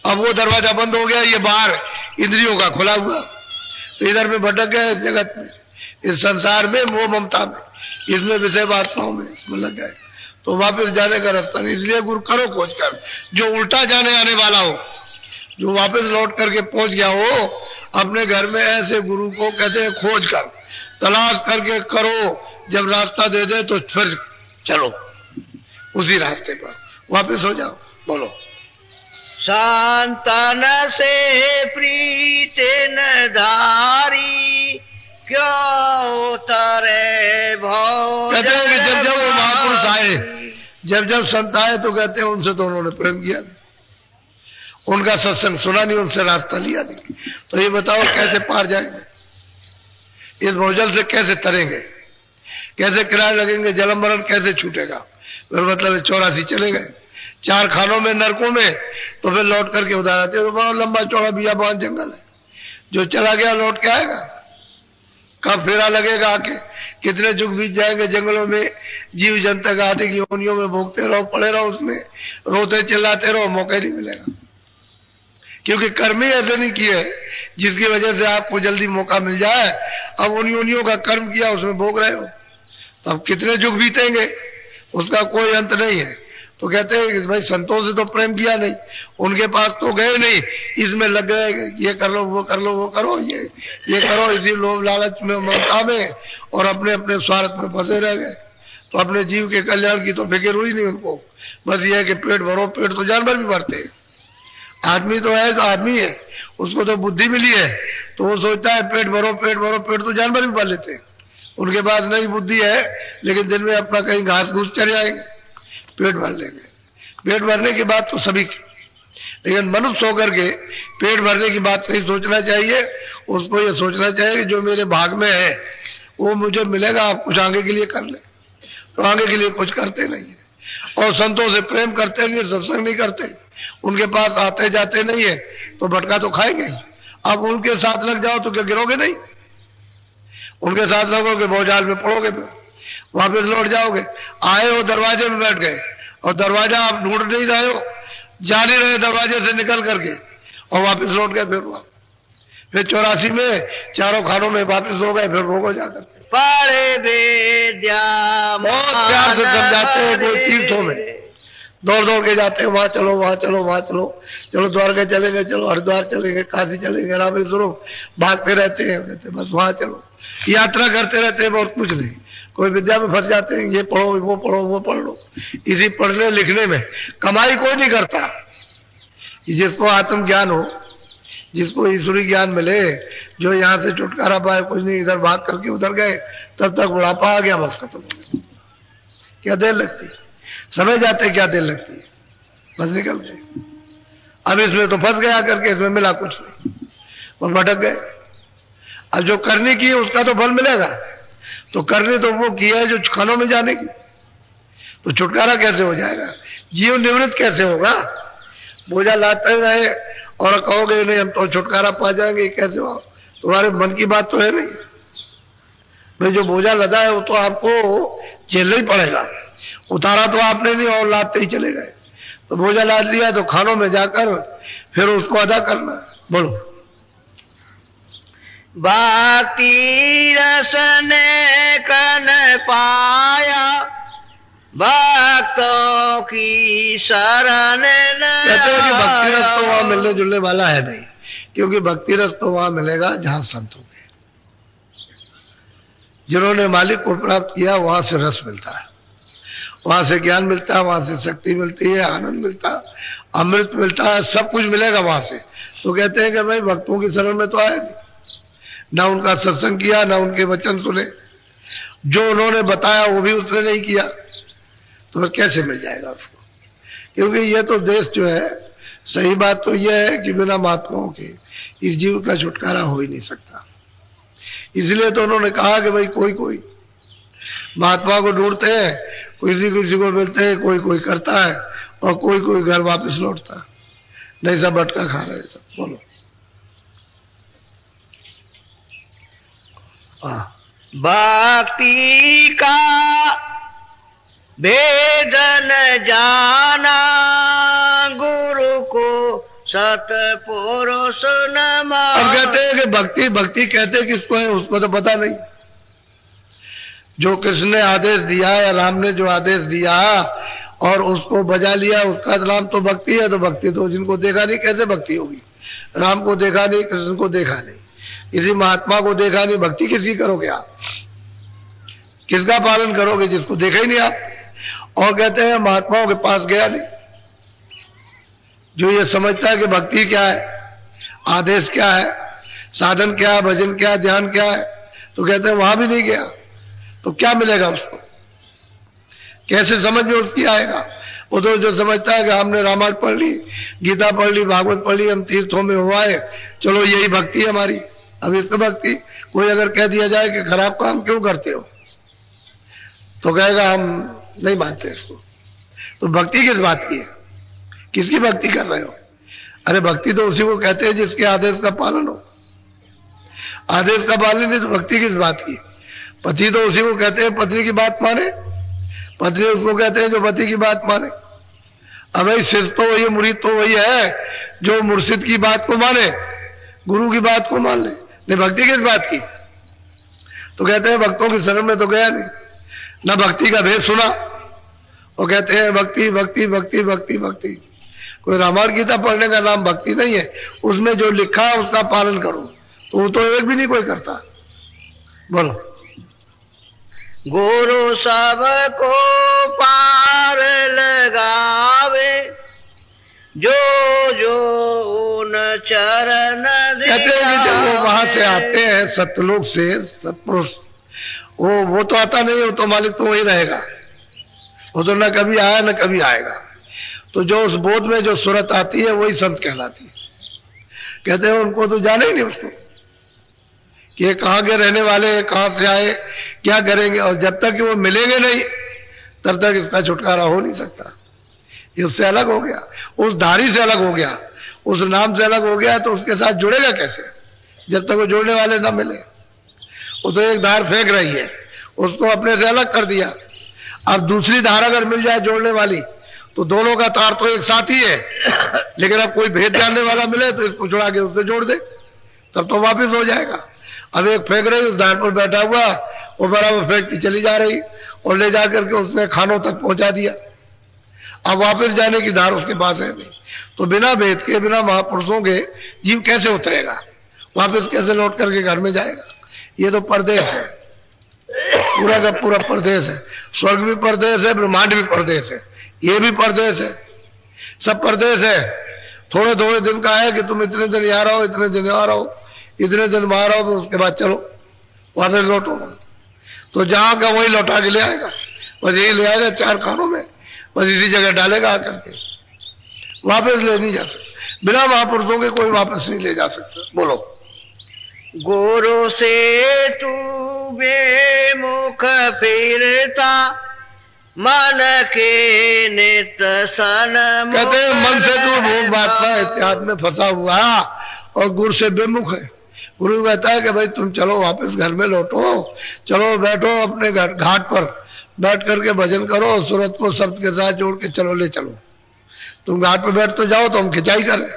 अब वो दरवाजा बंद हो गया, ये बाहर इंद्रियों का खुला हुआ, तो इधर में भटक गए जगत में, इस संसार में, मोह ममता में, इसमें विषय वासनाओं में, इसमें लग गए, तो वापस जाने का रास्ता नहीं। इसलिए गुरु करो खोज कर, जो उल्टा जाने आने वाला हो, जो वापस लौट करके पहुंच गया हो अपने घर में, ऐसे गुरु को कहते हैं खोज कर, तलाश करके करो। जब रास्ता दे दे तो फिर चलो उसी रास्ते पर, वापस हो जाओ। बोलो। संतन से प्रीत न धारी, क्यों उतरे भोजन। कहते हैं कि जब जब वो महापुरुष आए, जब जब संत आए तो कहते हैं उनसे तो उन्होंने प्रेम किया नहीं, उनका सत्संग सुना नहीं, उनसे रास्ता लिया नहीं। तो ये बताओ कैसे पार जाएंगे? इस भोजल से कैसे तरेंगे? कैसे किराए लगेंगे? जलम मरण कैसे छूटेगा? फिर मतलब 84 चले गए 4 खानों में, नरकों में, तो फिर लौट करके उधर आते। बहुत लंबा चौड़ा बियाबान जंगल है, जो चला गया लौट के आएगा? कब फेरा लगेगा आके? कितने युग बीत जाएंगे जंगलों में, जीव जंतु का आते की योनियों में भोगते रहो, पड़े रहो उसमें, रोते चिल्लाते रहो, मौका नहीं मिलेगा। क्योंकि कर्म ही ऐसे नहीं किए जिसकी वजह से आपको जल्दी मौका मिल जाए। अब उन योनियों का कर्म किया, उसमें भोग रहे हो, तो अब कितने युग बीतेंगे, उसका कोई अंत नहीं है। तो कहते हैं भाई संतों से तो प्रेम किया नहीं, उनके पास तो गए नहीं, इसमें लग गए, ये कर लो वो कर लो वो करो, ये करो, इसी लोभ लालच में, ममता में, और अपने अपने स्वार्थ में फंसे रह गए। तो अपने जीव के कल्याण की तो फिक्र हुई नहीं उनको, बस ये है कि पेट भरो। पेट तो जानवर भी भरते हैं, आदमी तो है तो आदमी है, उसको तो बुद्धि मिली है, तो वो सोचता है पेट भरो पेट भरो। पेट तो जानवर भी भर लेते हैं, उनके पास नहीं बुद्धि है, लेकिन दिन में अपना कहीं घास घूस चले जाएंगे, पेट भर लेंगे। पेट भरने की बात तो सभी की, लेकिन मनुष्य होकर के पेट भरने की बात नहीं सोचना चाहिए। उसको ये सोचना चाहिए कि जो मेरे भाग में है वो मुझे मिलेगा, आप कुछ आगे के लिए कर ले। तो आगे के लिए कुछ करते नहीं है, और संतों से प्रेम करते नहीं, सत्संग नहीं करते, उनके पास आते जाते नहीं है, तो भटका तो खाएंगे। अब उनके साथ लग जाओ तो क्या गिरोगे नहीं? उनके साथ लगोगे भौजाल में पड़ोगे, वापस लौट जाओगे। आए हो दरवाजे में बैठ गए, और दरवाजा आप ढूंढ नहीं रहे हो, जा नहीं रहे दरवाजे से निकल करके, और वापस लौट गए। फिर 84 में 4 खानों में वापस हो गए, फिर भोगो जाकर पढ़े वेद्या। बहुत प्यार से समझाते हैं, कोई तीर्थों में दौड़ दौड़ के जाते हैं, वहां चलो वहां चलो वहां चलो, चलो द्वारका चलेंगे, चलो हरिद्वार चलेंगे, काशी चलेंगे, रामेश्वरम, भागते रहते हैं, कहते बस वहां चलो, यात्रा करते रहते हैं, बहुत कुछ नहीं। कोई विद्या में फंस जाते हैं, ये पढ़ो वो पढ़ो वो पढ़ लो। इसी पढ़ने लिखने में कमाई कोई नहीं करता। जिसको आत्मज्ञान हो, जिसको ईश्वरी ज्ञान मिले, जो यहाँ से छुटकारा पाए, कुछ नहीं, इधर भाग करके उधर गए, तब तक बुढ़ापा आ गया, बस खत्म हो गया। क्या देर लगती है? समय जाते क्या देर लगती है? बस निकल गए। अब इसमें तो फंस गया करके, इसमें मिला कुछ नहीं, और भटक गए। अब जो करनी की है उसका तो फल मिलेगा, तो करनी तो वो की है जो खानों में जाने की, तो छुटकारा कैसे हो जाएगा, जीव निवृत्त कैसे होगा। बोझा लाते रहे और कहोगे नहीं हम तो छुटकारा पा जाएंगे, कैसे हो, तुम्हारे मन की बात तो है नहीं भाई। जो बोझा लदा है वो तो आपको झेलना ही पड़ेगा, उतारा तो आपने नहीं और लादते ही चले गए। तो बोझा लाद लिया तो खानों में जाकर फिर उसको अदा करना। बोलो। भक्ति रस ने कन पाया, भक्तों की शरण कहते हैं कि भक्ति रस तो वहां मिलने जुलने वाला है नहीं, क्योंकि भक्ति रस तो वहां मिलेगा जहां संत होंगे, जिन्होंने मालिक को प्राप्त किया, वहां से रस मिलता है, वहां से ज्ञान मिलता है, वहां से शक्ति मिलती है, आनंद मिलता है, अमृत मिलता है, सब कुछ मिलेगा वहां से। तो कहते हैं कि भाई भक्तों की शरण में तो आया नहीं, ना उनका सत्संग किया, ना उनके वचन सुने, जो उन्होंने बताया वो भी उसने नहीं किया, तो फिर कैसे मिल जाएगा उसको। क्योंकि ये तो देश जो है, सही बात तो यह है कि बिना महात्माओं के इस जीव का छुटकारा हो ही नहीं सकता। इसलिए तो उन्होंने कहा कि भाई कोई कोई महात्मा को ढूंढते हैं, किसी किसी को मिलते हैं, कोई कोई करता है और कोई कोई घर वापस लौटता है, नहीं सब भटका खा रहे सब। बोलो। भक्ति का भेद न जाना, गुरु को सतपुरुष न माना। अब कहते हैं कि भक्ति भक्ति कहते किसको है, उसको तो पता नहीं। जो कृष्ण ने आदेश दिया या राम ने जो आदेश दिया और उसको बजा लिया, उसका नाम तो भक्ति है। तो भक्ति तो जिनको देखा नहीं कैसे भक्ति होगी। राम को देखा नहीं, कृष्ण को देखा नहीं, किसी महात्मा को देखा नहीं, भक्ति किसकी करोगे आप, किसका पालन करोगे जिसको देखा ही नहीं आप। और कहते हैं महात्माओं के पास गया नहीं, जो ये समझता है कि भक्ति क्या है, आदेश क्या है, साधन क्या है, भजन क्या है, ध्यान क्या है, तो कहते हैं वहां भी नहीं गया, तो क्या मिलेगा उसको, कैसे समझ में उसकी आएगा। वो तो जो समझता है कि हमने रामायण पढ़ ली, गीता पढ़ ली, भागवत पढ़ ली, हम तीर्थों में हुआ है, चलो यही भक्ति है हमारी। अब इसको भक्ति कोई अगर कह दिया जाए कि खराब काम क्यों करते हो, तो कहेगा हम नहीं मानते इसको। तो भक्ति किस बात की है, किसकी भक्ति कर रहे हो। अरे भक्ति तो उसी को कहते हैं जिसके आदेश का पालन हो। आदेश का पालन नहीं तो भक्ति किस बात की। पति तो उसी को कहते हैं पत्नी की बात माने, पत्नी उसको कहते हैं जो पति की बात माने। अब भाई शिष्य तो वही है, मुरीद तो वही है जो मुर्शिद की बात को माने, गुरु की बात को मान ले। नहीं भक्ति किस बात की। तो कहते हैं भक्तों की शरण में तो गया नहीं, ना भक्ति का भेद सुना, और कहते हैं भक्ति भक्ति भक्ति भक्ति भक्ति। कोई रामायण गीता पढ़ने का नाम भक्ति नहीं है, उसमें जो लिखा है उसका पालन करो, तो वो तो एक भी नहीं कोई करता। बोलो। गुरु सबको पार लगावे, जो जो उन चरण कहते हैं कि जब वो वहां से आते हैं सतलोक से, सतपुरुष, वो तो आता नहीं, वो तो मालिक तो वही रहेगा, वो तो न कभी आया न कभी आएगा। तो जो उस बोध में जो सूरत आती है वही संत कहलाती है। कहते हैं उनको तो जाने ही नहीं उसको कि ये कहाँ के रहने वाले हैं, कहाँ से आए, क्या करेंगे, और जब तक कि वो मिलेंगे नहीं तब तक इसका छुटकारा हो नहीं सकता। ये उससे अलग हो गया, उस धारी से अलग हो गया, उस नाम से अलग हो गया, तो उसके साथ जुड़ेगा कैसे जब तक वो जोड़ने वाले ना मिले। वो तो एक धार फेंक रही है, उसको अपने से अलग कर दिया। अब दूसरी धार अगर मिल जाए जोड़ने वाली, तो दोनों का तार तो एक साथ ही है, लेकिन अब कोई भेद जानने वाला मिले तो इसको जुड़ा के उससे जोड़ दे, तब तो वापस हो जाएगा। अब एक फेंक रही, उस धार पर बैठा हुआ, वो बराबर फेंकती चली जा रही, और ले जाकर के उसने खानों तक पहुंचा दिया। अब वापस जाने की धार उसके पास है नहीं, तो बिना भेद के, बिना महापुरुषों के जीव कैसे उतरेगा, वापस कैसे लौट करके घर में जाएगा। ये तो परदेश है, पूरा का पूरा परदेश है। स्वर्ग भी परदेश है, ब्रह्मांड भी परदेश है, ये भी परदेश है, सब परदेश है। थोड़े थोड़े दिन का है कि तुम इतने दिन यहाँ रहो, इतने दिन यहाँ रहो, इतने दिन वहां रहो, तो उसके बाद चलो वापस लौटो। तो जहां का वही लौटा के ले आएगा, बस यही ले आएगा चार खानों में, बस इसी जगह डालेगा आकर के। वापस ले नहीं जा सकता। बिना महापुरुषों के कोई वापस नहीं ले जा सकता। बोलो। गुरु से तू बेमुख फिरता, मन के नित सन्मुख कहते हैं मन से तू भोग बांटना इत्यादि में फंसा हुआ और गुरु से बेमुख है। गुरु कहता है कि भाई तुम चलो वापस घर में लौटो, चलो बैठो अपने घाट पर बैठ करके भजन करो, सूरत को शब्द के साथ जोड़ के चलो ले चलो। तुम घाट पर बैठ तो जाओ तो हम खिंचाई करें।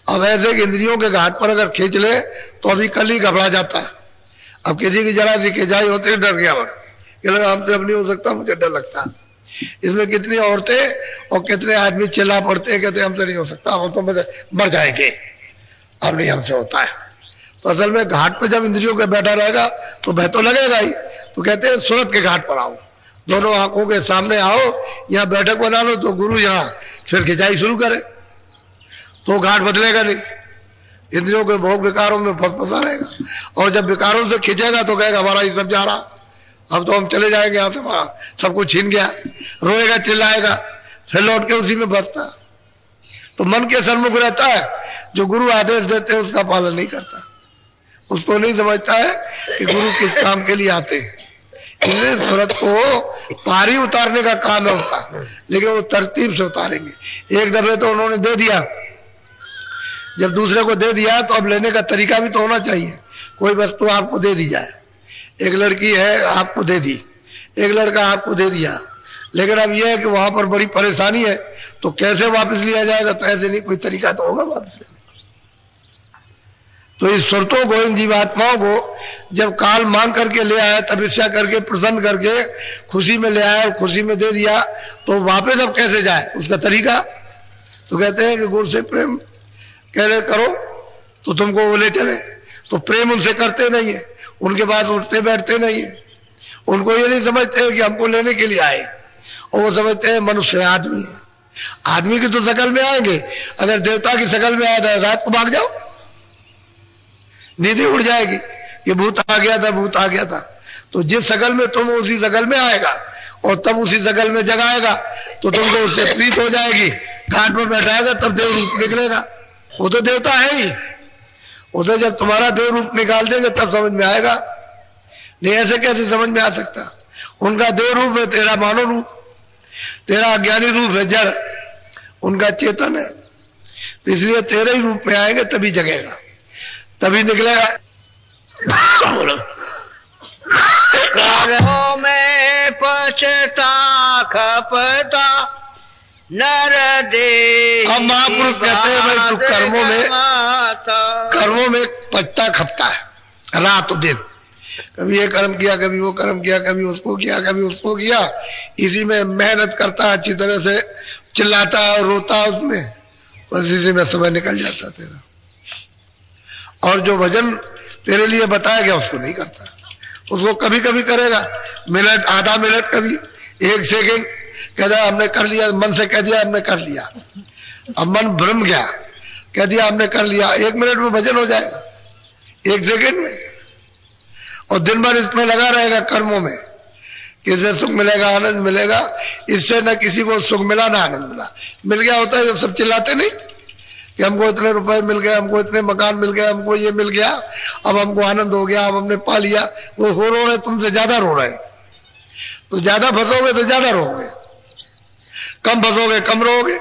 अब ऐसे कि इंद्रियों के घाट पर अगर खींच ले तो अभी कल ही घबरा जाता है। अब किसी की जरा सी खिंचाई होती है डर गया लगा हमसे अब नहीं हो सकता, मुझे डर लगता है। इसमें कितनी औरतें और कितने आदमी चिल्ला पड़ते हैं, कहते हमसे नहीं हो सकता, हम तो मर जाएंगे, अब नहीं हमसे होता है। तो असल में घाट पर जब इंद्रियों के बैठा रहेगा तो भय तो लगेगा ही। तो कहते हैं सूरत के घाट पर आओ, दोनों आंखों के सामने आओ, यहाँ बैठक बना लो तो गुरु यहाँ फिर खिंचाई शुरू करे, तो घाट बदलेगा नहीं। इंद्रियों के भोग विकारों में फंसा रहेगा और जब विकारों से खींचेगा तो कहेगा हमारा ये सब जा रहा, अब तो हम चले जाएंगे यहाँ से, सब कुछ छीन गया, रोएगा चिल्लाएगा, फिर लौट के उसी में बसता। तो मन के सन्मुख रहता है, जो गुरु आदेश देते हैं उसका पालन नहीं करता, उसको नहीं समझता है कि गुरु किस काम के लिए आते हैं। इसलिए सूरत को पारी उतारने का काम है उसका, लेकिन वो तरतीब से उतारेंगे। एक दफे तो उन्होंने दे दिया, जब दूसरे को दे दिया तो अब लेने का तरीका भी तो होना चाहिए। कोई वस्तु आपको दे दी जाए, एक लड़की है आपको दे दी, एक लड़का आपको दे दिया, लेकिन अब यह है कि वहां पर बड़ी परेशानी है, तो कैसे वापस लिया जाएगा? तो ऐसे नहीं, कोई तरीका तो होगा वापस लेने। तो इस सुरतों को, इन जीवात्माओं को जब काल मांग करके ले आया, तपस्या करके प्रसन्न करके खुशी में ले आया और खुशी में दे दिया, तो वापस अब कैसे जाए, उसका तरीका? तो कहते हैं कि गुरु से प्रेम कह रहे करो तो तुमको वो ले चले, तो प्रेम उनसे करते नहीं है, उनके पास उठते बैठते नहीं है, उनको ये नहीं समझते कि हमको लेने के लिए आए, और वो समझते हैं मनुष्य आदमी है। आदमी की तो शकल में आएंगे, अगर देवता की शकल में आया था रात को भाग जाओ, नींद उड़ जाएगी कि भूत आ गया था, भूत आ गया था। तो जिस शकल में तुम उसी शकल में आएगा और तब उसी शकल में जगाएगा, तो तुमको उससे प्रीत हो जाएगी, घाट पर बैठाएगा तब देव रूप निकलेगा। वो तो देवता है ही, वो तो जब तुम्हारा देव रूप निकाल देंगे तब समझ में आएगा, नहीं ऐसे कैसे समझ में आ सकता? उनका देव रूप है तेरा मानव रूप, तेरा अज्ञानी रूप है जड़, उनका चेतन है। तो इसलिए तेरे ही रूप में आएंगे तभी जगेगा, तभी निकलेगा। कर्मों में पछता खपता नर दे। अब महापुरुष कहते हैं भाई तू कर्मों में पछता खपता है रात दिन, कभी ये कर्म किया, कभी वो कर्म किया, कभी उसको किया, कभी उसको किया, इसी में मेहनत करता अच्छी तरह से, चिल्लाता और रोता उसमें, बस इसी में समय निकल जाता तेरा। और जो भजन तेरे लिए बताया गया उसको नहीं करता, उसको कभी कभी करेगा, मिनट आधा मिनट, कभी एक सेकंड, कह दिया हमने कर लिया, मन से कह दिया हमने कर लिया, अब मन भ्रम गया, कह दिया हमने कर लिया, एक मिनट में भजन हो जाएगा, एक सेकंड में। और दिन भर इसमें लगा रहेगा कर्मों में, किससे सुख मिलेगा, आनंद मिलेगा, इससे न किसी को सुख मिला ना आनंद मिला। मिल गया होता है जब सब चिल्लाते नहीं कि हमको इतने रुपए मिल गए, हमको इतने मकान मिल गए, हमको ये मिल गया, अब हमको आनंद हो गया, अब हमने पा लिया। वो हो रहे तुमसे ज्यादा रो रहे, तो ज्यादा फंसोगे तो ज्यादा रोगे, कम फंसोगे कम रोगे।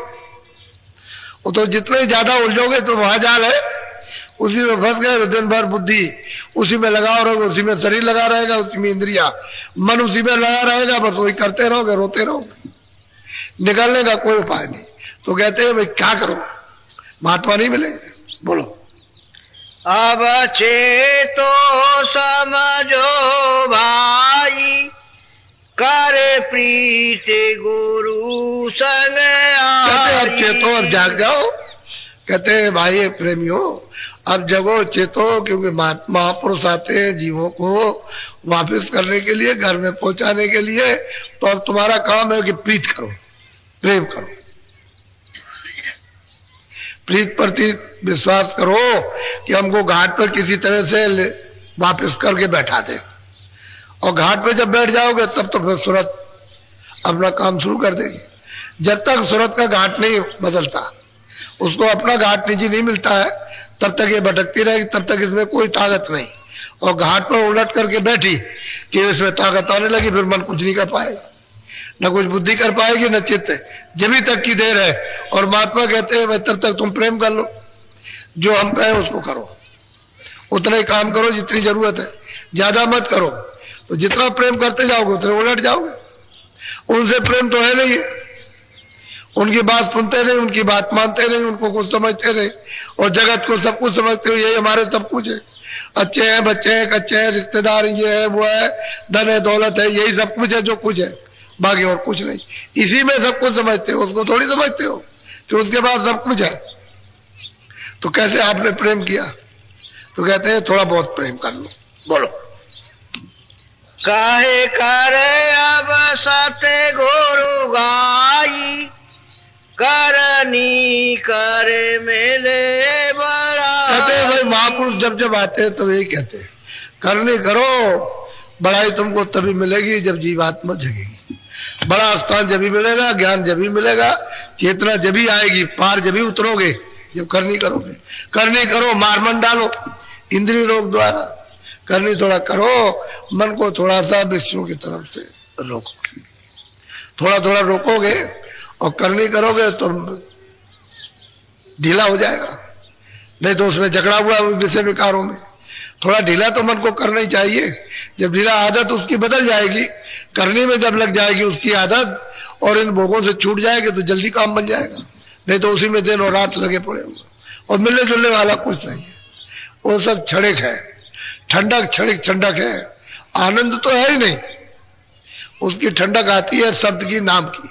वो तो जितने ज्यादा उलझोगे तो वहां जाल है, उसी में फंस गए तो दिन भर बुद्धि उसी में लगाओ रहोगे, उसी में शरीर लगा रहेगा, उसी में इंद्रिया मन उसी में लगा रहेगा, बस वही करते रहोगे, रोते रहोगे, निकलने का कोई उपाय नहीं। तो कहते हैं भाई क्या करो, महात्मा नहीं मिलेंगे। बोलो। अब चेतो समझो भाई, करे प्रीत गुरु संग कहते अब चेतो, अब जाग जाओ। कहते हैं भाई प्रेमियों अब जगो चेतो, क्योंकि महापुरुष आते हैं जीवों को वापस करने के लिए, घर में पहुंचाने के लिए। तो अब तुम्हारा काम है कि प्रीत करो, प्रेम करो, प्रीत प्रति विश्वास करो कि हमको घाट पर किसी तरह से वापस करके बैठा दे। और घाट पे जब बैठ जाओगे तब तो फिर सूरत अपना काम शुरू कर देगी। जब तक सूरत का घाट नहीं बदलता उसको अपना घाट निजी नहीं मिलता है, तब तक ये भटकती रहेगी, तब तक इसमें कोई ताकत नहीं। और घाट पर उलट करके बैठी कि इसमें ताकत आने लगी, फिर मन कुछ नहीं कर पाएगा, न कुछ बुद्धि कर पाएगी न चित्त, जब तक की देर है। और महात्मा कहते हैं भाई तब तक तुम प्रेम कर लो, जो हम कहें उसको करो, उतना ही काम करो जितनी जरूरत है, ज्यादा मत करो। तो जितना प्रेम करते जाओगे उतने उलट जाओगे। उनसे प्रेम तो है नहीं, उनकी बात सुनते नहीं, उनकी बात मानते नहीं, उनको कुछ समझते नहीं, और जगत को सब कुछ समझते हो, यही हमारे सब कुछ है। अच्छे हैं, बच्चे हैं, कच्चे हैं, रिश्तेदार ये है वो है, धन है, दौलत है, यही सब कुछ है जो कुछ है, बाकी और कुछ नहीं। इसी में सब कुछ समझते हो, उसको थोड़ी समझते हो कि उसके बाद सब कुछ है। तो कैसे आपने प्रेम किया? तो कहते हैं थोड़ा बहुत प्रेम कर लो। बोलो। काहे करे अब सते गुरु गाई, करनी करे मेले बड़ा। कहते हैं भाई महापुरुष जब जब आते हैं तो यही कहते हैं, करनी करो, बड़ाई तुमको तभी मिलेगी जब जीवात्मा जगेगी। बड़ा स्थान जब भी मिलेगा, ज्ञान जब भी मिलेगा, चेतना जब भी आएगी, पार जब भी उतरोगे जब करनी करोगे। करनी करो, मार मन डालो इंद्रिय रोग द्वारा, करनी थोड़ा करो, मन को थोड़ा सा विषयों की तरफ से रोको, थोड़ा थोड़ा रोकोगे और करनी करोगे तो ढीला हो जाएगा, नहीं तो उसमें जकड़ा हुआ विषय विकारों में। थोड़ा ढीला तो मन को करना ही चाहिए, जब ढीला आदत उसकी बदल जाएगी, करने में जब लग जाएगी उसकी आदत और इन भोगों से छूट जाएगी तो जल्दी काम बन जाएगा, नहीं तो उसी में दिन और रात लगे पड़े होंगे और मिलने जुलने वाला कुछ नहीं है। वो सब क्षणिक है, ठंडक क्षणिक ठंडक है, आनंद तो है ही नहीं। उसकी ठंडक आती है शब्द की, नाम की,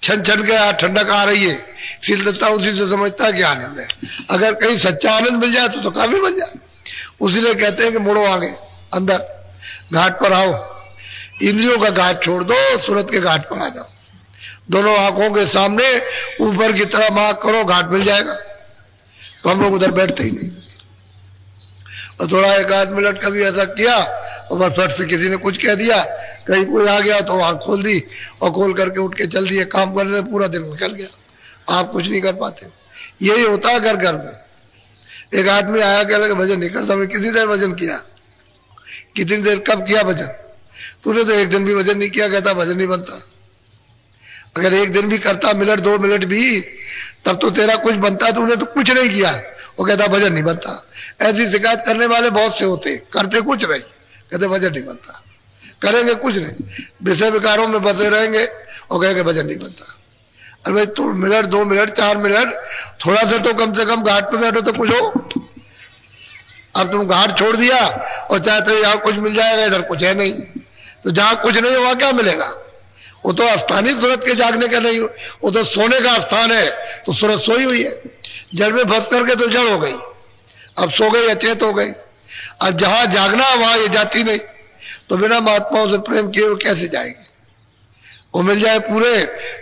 छन छन के ठंडक आ रही है, शीलदत्ता उसी से समझता है कि आनंद है। अगर कहीं सच्चा आनंद मिल जाए तो काफी बन जाए। उसीलिए कहते हैं कि मुड़ो आगे, अंदर घाट पर आओ, इंद्रियों का घाट छोड़ दो, सूरत के घाट पर आ जाओ। दोनों आंखों के सामने ऊपर की तरफ आंख करो, घाट मिल जाएगा। तो हम लोग उधर बैठते ही नहीं, और थोड़ा एक आध मिनट कभी ऐसा किया और बस फट से किसी ने कुछ कह दिया, कहीं कोई आ गया तो आंख खोल दी और खोल करके उठ के चल दिए, काम करने पूरा दिन निकल गया। आप कुछ नहीं कर पाते। यही होता है घर घर में। एक आदमी आया, कह लगे भजन नहीं करता। कितनी देर भजन किया? कितनी देर कब किया भजन? तूने तो एक दिन भी भजन नहीं किया। कहता भजन नहीं बनता। अगर एक दिन भी करता, मिनट 2 मिनट भी, तब तो तेरा कुछ बनता। तूने तो कुछ नहीं किया। वो कहता भजन नहीं बनता। ऐसी शिकायत करने वाले बहुत से होते, करते कुछ नहीं, कहते भजन नहीं बनता, करेंगे कुछ नहीं, विषय विकारों में बसे रहेंगे और कहेंगे भजन नहीं बनता। अरे भाई तू मिनट 2 मिनट 4 मिनट थोड़ा सा तो कम से कम घाट पे बैठो तो कुछ हो। अब तुम घाट छोड़ दिया और चाहते हो यहाँ कुछ मिल जाएगा, इधर कुछ है नहीं। तो जहां कुछ नहीं वहां क्या मिलेगा? वो तो स्थान ही सूरत के जागने का नहीं, वो तो सोने का स्थान है। तो सूरत सोई हुई है, जड़ में फंस करके तो जड़ हो गई, अब सो गई, अचेत हो गई। अब जहां जागना वहां ये जाती नहीं। तो बिना महात्माओं से प्रेम किए वो कैसे जाएगी? वो मिल जाए पूरे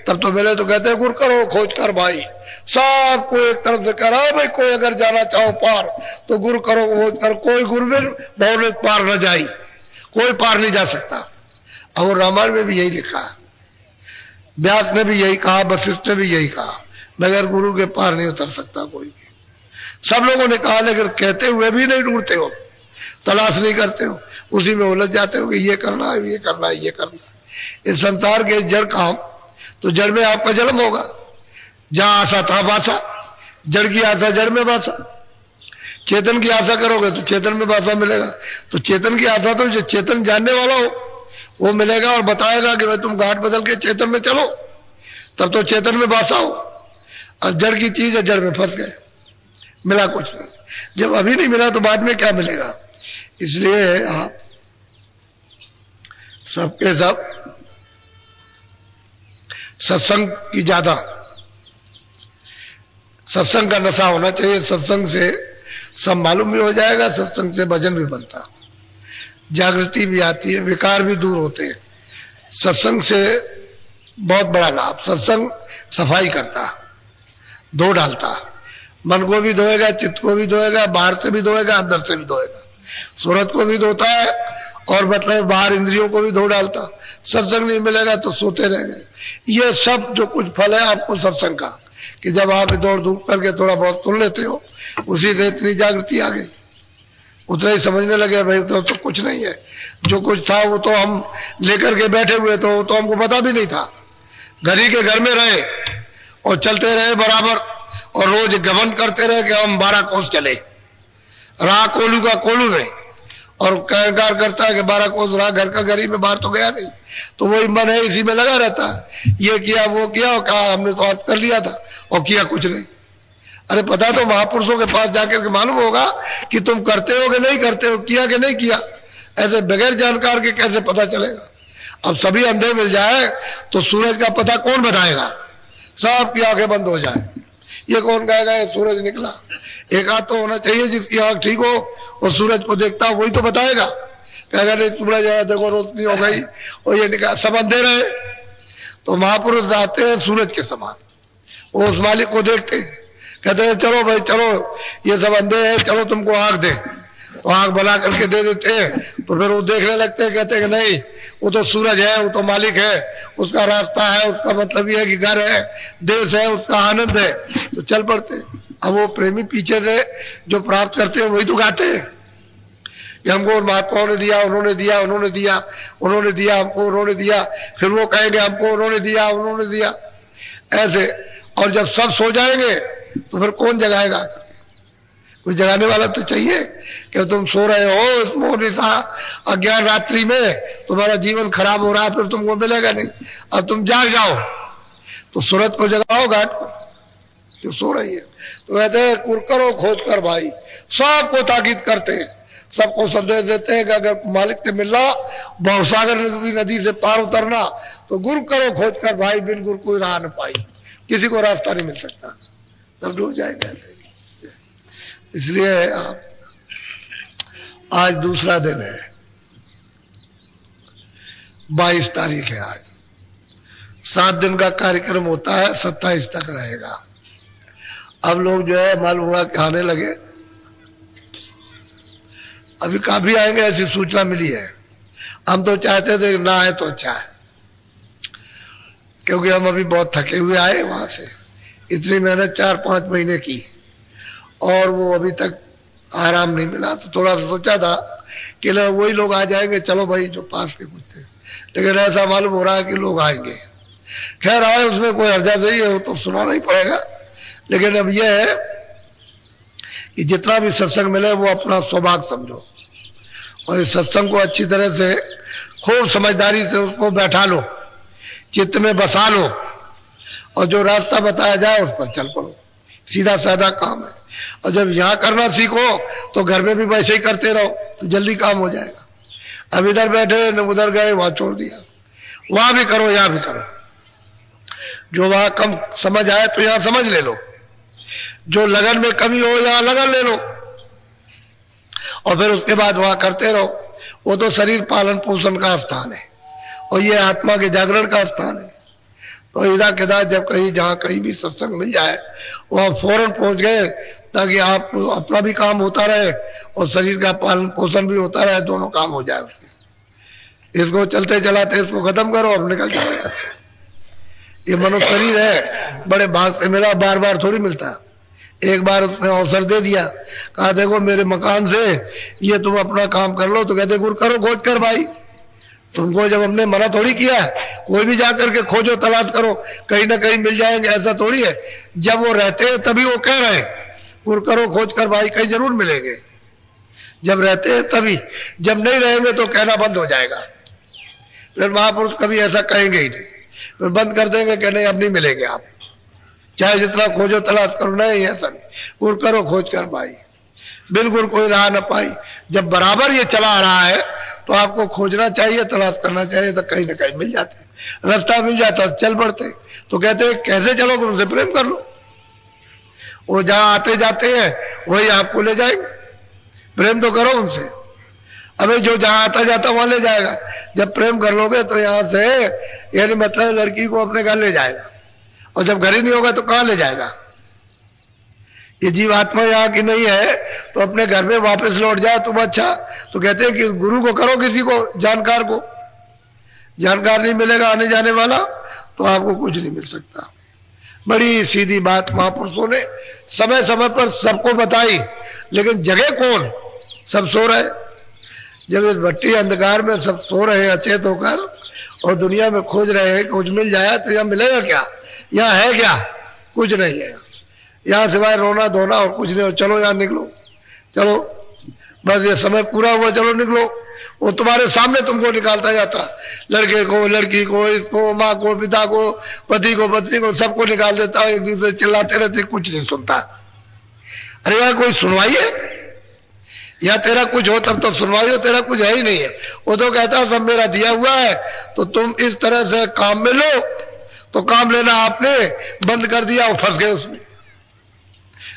तब तो मिले। तो कहते हैं गुर करो खोज कर भाई, सबको एक तरफ से करा भाई। कोई अगर जाना चाहो पार तो गुरु करो खोज कर, कोई गुरु में बहु पार न जाई, कोई पार नहीं जा सकता। और रामायण में भी यही लिखा है, व्यास ने भी यही कहा, वशिष्ठ ने भी यही कहा, बगैर गुरु के पार नहीं उतर सकता कोई भी। सब लोगों ने कहा, लेकिन कहते हुए भी नहीं ढूंढते हो, तलाश नहीं करते हो, उसी में उलझ जाते हो कि ये करना है, ये करना है, ये करना है। इस संसार के जड़ काम, तो जड़ में आपका जन्म होगा। जहां आशा था बासा, जड़ की आशा जड़ में बासा। चेतन की आशा करोगे तो चेतन में बासा मिलेगा। तो चेतन की आशा तो जो चेतन जानने वाला हो वो मिलेगा और बताएगा कि भाई तुम घाट बदल के चेतन में चलो, तब तो चेतन में बासा हो। अब जड़ की चीज है, जड़ में फंस गए, मिला कुछ नहीं। जब अभी नहीं मिला तो बाद में क्या मिलेगा? इसलिए आप सबके सब सत्संग की ज्यादा, सत्संग का नशा होना चाहिए। सत्संग से सब मालूम भी हो जाएगा, सत्संग से भजन भी बनता, जागृति भी आती है, विकार भी दूर होते हैं। सत्संग से बहुत बड़ा लाभ। सत्संग सफाई करता, धो डालता, मन को भी धोएगा, चित्त को भी धोएगा, बाहर से भी धोएगा, अंदर से भी धोएगा। सूरत को भी धोता है और मतलब बाहर इंद्रियों को भी धो डालता। सत्संग नहीं मिलेगा तो सोते रह गए। ये सब जो कुछ फल है आपको सत्संग का, कि जब आप दौड़ धूप करके थोड़ा बहुत सुन लेते हो, उसी से इतनी जागृति आ गई, उतना ही समझने लगे भाई तो कुछ नहीं है, जो कुछ था वो तो हम लेकर के बैठे हुए तो हमको पता भी नहीं था। घड़ी के घर में रहे और चलते रहे बराबर, और रोज गमन करते रहे कि हम 12 कोस चले, रहा कोलू का कोलू में, और कहकार करता है कि 12 कोस रहा, घर का गरीब में बाहर तो गया नहीं, तो वही मन है इसी में लगा रहता है, ये किया वो किया, और कहा हमने तो आप कर लिया था और किया कुछ नहीं। अरे पता तो महापुरुषों के पास जाकर के मालूम होगा कि तुम करते हो कि नहीं करते हो, किया कि नहीं किया। ऐसे बगैर जानकार के कैसे पता चलेगा। अब सभी अंधे मिल जाए तो सूरज का पता कौन बताएगा, सबकी आंखें बंद हो जाए, ये कौन कहेगा ये सूरज निकला। एक आध तो होना चाहिए जिसकी आंख ठीक हो और सूरज को देखता हो, वही तो बताएगा। कहेगा नहीं सूरज है देखो रोशनी हो गई और ये निकला, सब अंधे रहे। तो महापुरुष आते हैं सूरज के समान, वो उस मालिक को देखते कहते हैं चलो भाई चलो, ये सब अंधे हैं, चलो तुमको आंख दे, तो आंख बना करके दे देते हैं। तो फिर वो देखने लगते हैं, कहते हैं कि नहीं वो तो सूरज है, वो तो मालिक है, उसका रास्ता है, उसका मतलब ये है कि घर है, देश है, उसका आनंद है, तो चल पड़ते। अब वो प्रेमी पीछे से जो प्राप्त करते हैं वही तो गाते हैं कि हमको महात्माओं ने दिया, उन्होंने दिया, उन्होंने दिया, उन्होंने दिया हमको, उन्होंने दिया, फिर वो कहेंगे हमको उन्होंने दिया, उन्होंने दिया, ऐसे। और जब सब सो जाएंगे तो फिर कौन जगाएगा, कोई जगाने वाला तो चाहिए कि तुम सो रहे हो इस मोहनिशा अज्ञान रात्रि में, तुम्हारा जीवन खराब हो रहा है, फिर तुमको मिलेगा नहीं, अब तुम जाग जाओ, तो सूरत को जगाओ, घाट को जो सो रही है। तो कहते हैं कुर करो खोज कर भाई, सबको ताकीद करते हैं, सबको संदेश देते हैं कि अगर मालिक से मिलना, भवसागर नदी से पार उतरना, तो गुरु करो खोज कर भाई, बिन गुरु कोई राह न पाई, किसी को रास्ता नहीं मिल सकता, सब डूब जाएगा। इसलिए आप आज दूसरा दिन है, 22 तारीख है आज, 7 दिन का कार्यक्रम होता है, 27 तक रहेगा। अब लोग जो है मालूम हुआ कि आने लगे, अभी काफी आएंगे ऐसी सूचना मिली है। हम तो चाहते थे ना आए तो अच्छा है, क्योंकि हम अभी बहुत थके हुए आए वहां से, इतनी मेहनत 4-5 महीने की, और वो अभी तक आराम नहीं मिला, तो थोड़ा सा सोचा था कि वही लोग आ जाएंगे, चलो भाई जो पास के कुछ थे, लेकिन ऐसा मालूम हो रहा है कि लोग आएंगे। खैर आए, उसमें कोई हर्जा नहीं है, वो तो सुनाना ही पड़ेगा। लेकिन अब यह है कि जितना भी सत्संग मिले वो अपना सौभाग्य समझो, और इस सत्संग को अच्छी तरह से खूब समझदारी से उसको बैठा लो, चित्त में बसा लो, और जो रास्ता बताया जाए उस पर चल पड़ो, सीधा साधा काम है। और जब यहाँ करना सीखो तो घर में भी वैसे ही करते रहो, तो जल्दी काम हो जाएगा। अब इधर बैठे न उधर गए, वहां छोड़ दिया, वहां भी करो यहाँ भी करो, जो वहां कम समझ आए तो यहाँ समझ ले लो, जो लगन में कमी हो यहाँ लगन ले लो, और फिर उसके बाद वहां करते रहो। वो तो शरीर पालन पोषण का स्थान है, और ये आत्मा के जागरण का स्थान है। तो इधर किधर जब कहीं जहाँ कहीं भी सत्संग मिल जाए वहां फौरन पहुंच गए, ताकि आप अपना भी काम होता रहे और शरीर का पालन पोषण भी होता रहे, दोनों काम हो जाए उसके। इसको चलते चलाते इसको खत्म करो, अब निकल जाओ। ये मनुष्य शरीर है, बड़े भाग से मिला, बार बार थोड़ी मिलता है। एक बार उसने अवसर दे दिया, कहा देखो मेरे मकान से ये तुम अपना काम कर लो, तो कहते गुरु करो खोज कर भाई। तुमको जब हमने मना थोड़ी किया है, कोई भी जाकर के खोजो तलाश करो, कहीं ना कहीं मिल जाएंगे, ऐसा थोड़ी है। जब वो रहते हैं तभी वो कह रहे हैं गुरु करो खोज कर भाई, कहीं जरूर मिलेंगे। जब रहते हैं तभी, जब नहीं रहेंगे तो कहना बंद हो जाएगा। फिर महापुरुष कभी ऐसा कहेंगे ही नहीं, फिर बंद कर देंगे कि नहीं अब नहीं मिलेंगे आप, चाहे जितना खोजो तलाश करो। नहीं ऐसा नहीं, गुरु करो खोज कर भाई, बिल्कुल कोई राह न पाई। जब बराबर ये चला आ रहा है तो आपको खोजना चाहिए, तलाश करना चाहिए, तो कहीं ना कहीं मिल जाते, रास्ता मिल जाता, चल पड़ते। तो कहते हैं कैसे चलोगे, उनसे प्रेम कर लो, वो जहां आते जाते हैं वही आपको ले जाएंगे, प्रेम तो करो उनसे। अबे जो जहां आता जाता वहां ले जाएगा। जब प्रेम कर लोगे तो यहां से यानी मतलब लड़की को अपने घर ले जाएगा, और जब घर ही नहीं होगा तो कहां ले जाएगा। ये जीवात्मा यहाँ की नहीं है तो अपने घर में वापस लौट जाए तुम अच्छा। तो कहते हैं कि गुरु को करो, किसी को जानकार को, जानकार नहीं मिलेगा आने जाने वाला तो आपको कुछ नहीं मिल सकता। बड़ी सीधी बात महापुरुषों ने समय समय पर सबको बताई, लेकिन जगह कौन? सब सो रहे। जब इस भट्टी अंधकार में सब सो रहे हैं अचेत होकर और दुनिया में खोज रहे हैं कुछ मिल जाए तो यहाँ मिलेगा क्या? यहाँ है क्या? कुछ नहीं है यहाँ सिवाय रोना धोना और कुछ नहीं हो। चलो यहाँ निकलो, चलो बस ये समय पूरा हुआ, चलो निकलो। वो तुम्हारे सामने तुमको निकालता जाता, लड़के को, लड़की को, इसको, माँ को, पिता को, पति को, पत्नी को, सबको निकाल देता। एक दूसरे चिल्लाते रहते, कुछ नहीं सुनता। अरे यार कोई सुनवाई है? या तेरा कुछ हो तब तो सुनवाई हो, तेरा कुछ है ही नहीं है। वो तो कहता सब मेरा दिया हुआ है, तो तुम इस तरह से काम में लो। तो काम लेना आपने बंद कर दिया, वो फंस गए उसमें।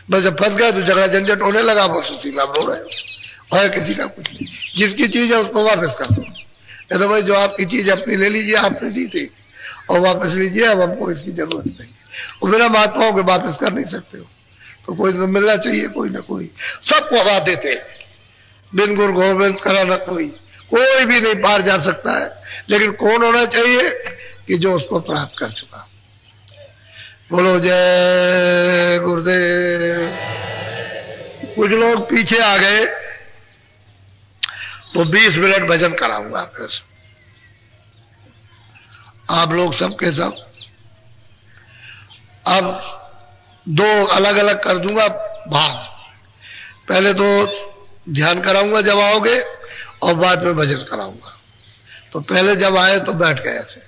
बस जब फंस गए तो झगड़ा झंझट होने लगा, बस उसी में आप रो रहे हो और किसी का कुछ नहीं। जिसकी चीज है उसको वापस कर दो। ये तो भाई जो आपकी चीज अपनी ले लीजिए, आपने दी थी और वापस लीजिए, अब हमको इसकी जरूरत नहीं है। वो बिना महात्माओं के वापस कर नहीं सकते हो, तो कोई तो मिलना चाहिए, कोई ना कोई। सबको हवा देते, बिन गुरु गोविंद करा न कोई भी नहीं पार जा सकता है। लेकिन कौन होना चाहिए? कि जो उसको प्राप्त कर चुका। बोलो जय गुरुदेव। कुछ लोग पीछे आ गए तो 20 मिनट भजन कराऊंगा फिर। आप लोग सब के सब अब 2 अलग अलग कर दूंगा भाग। पहले तो ध्यान कराऊंगा जब आओगे और बाद में भजन कराऊंगा। तो पहले जब आए तो बैठ गए ऐसे,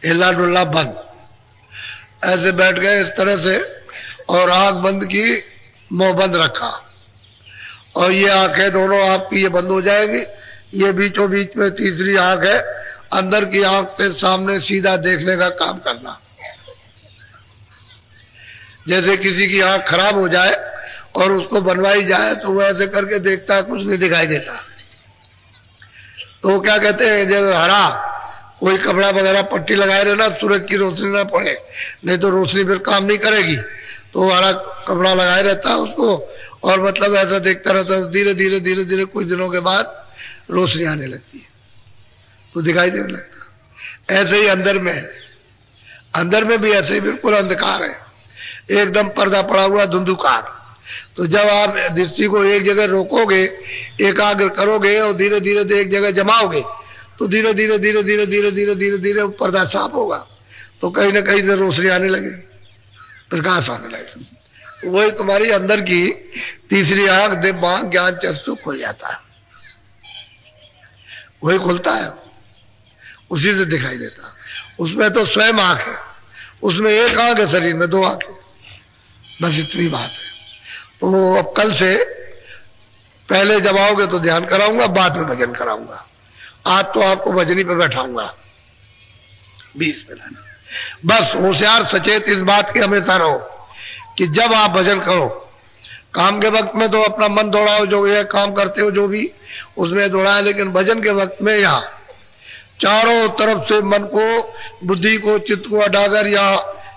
हिला डुल्ला बंद, ऐसे बैठ गए इस तरह से, और आंख बंद की, मुंह बंद रखा, और ये आंखें दोनों आपकी ये बंद हो जाएगी। ये बीचों बीच में तीसरी आंख है, अंदर की आंख से सामने सीधा देखने का काम करना। जैसे किसी की आंख खराब हो जाए और उसको बनवाई जाए तो वो ऐसे करके देखता है, कुछ नहीं दिखाई देता। तो वो क्या कहते हैं, जैसे हरा कोई कपड़ा वगैरह पट्टी लगाए रहना, सूरज की रोशनी ना पड़े, नहीं तो रोशनी फिर काम नहीं करेगी। तो हरा कपड़ा लगाए रहता है उसको, और मतलब ऐसा देखता रहता है। धीरे धीरे धीरे धीरे कुछ दिनों के बाद रोशनी आने लगती है तो दिखाई देने लगता। ऐसे ही अंदर में है, अंदर में भी ऐसे ही बिल्कुल अंधकार है, एकदम पर्दा पड़ा हुआ धुंधुकार। तो जब आप दृष्टि को एक जगह रोकोगे, एकाग्र करोगे और धीरे धीरे एक जगह जमाओगे, तो धीरे धीरे धीरे धीरे धीरे धीरे धीरे धीरे पर्दा साफ होगा। तो कहीं ना कहीं से रोशनी आने लगे, प्रकाश आने लगे। वही तुम्हारी अंदर की तीसरी आंख, दिमाग, ज्ञान चक्षु खुल जाता है। वही खुलता है, उसी से दिखाई देता। उसमें तो स्वयं आंख है, उसमें एक आंख है, शरीर में 2 आंखें, बस इतनी बात है। तो अब कल से पहले जब आओगे तो ध्यान कराऊंगा, बाद में भजन कराऊंगा। आज तो आपको भजनी पे बैठाऊंगा 20 मिनट। बस होशियार सचेत इस बात के हमेशा रहो कि जब आप भजन करो, काम के वक्त में तो अपना मन दौड़ाओ, जो ये काम करते हो जो भी उसमें दौड़ाए, लेकिन भजन के वक्त में यहाँ चारों तरफ से मन को, बुद्धि को, चित्त को हटाकर या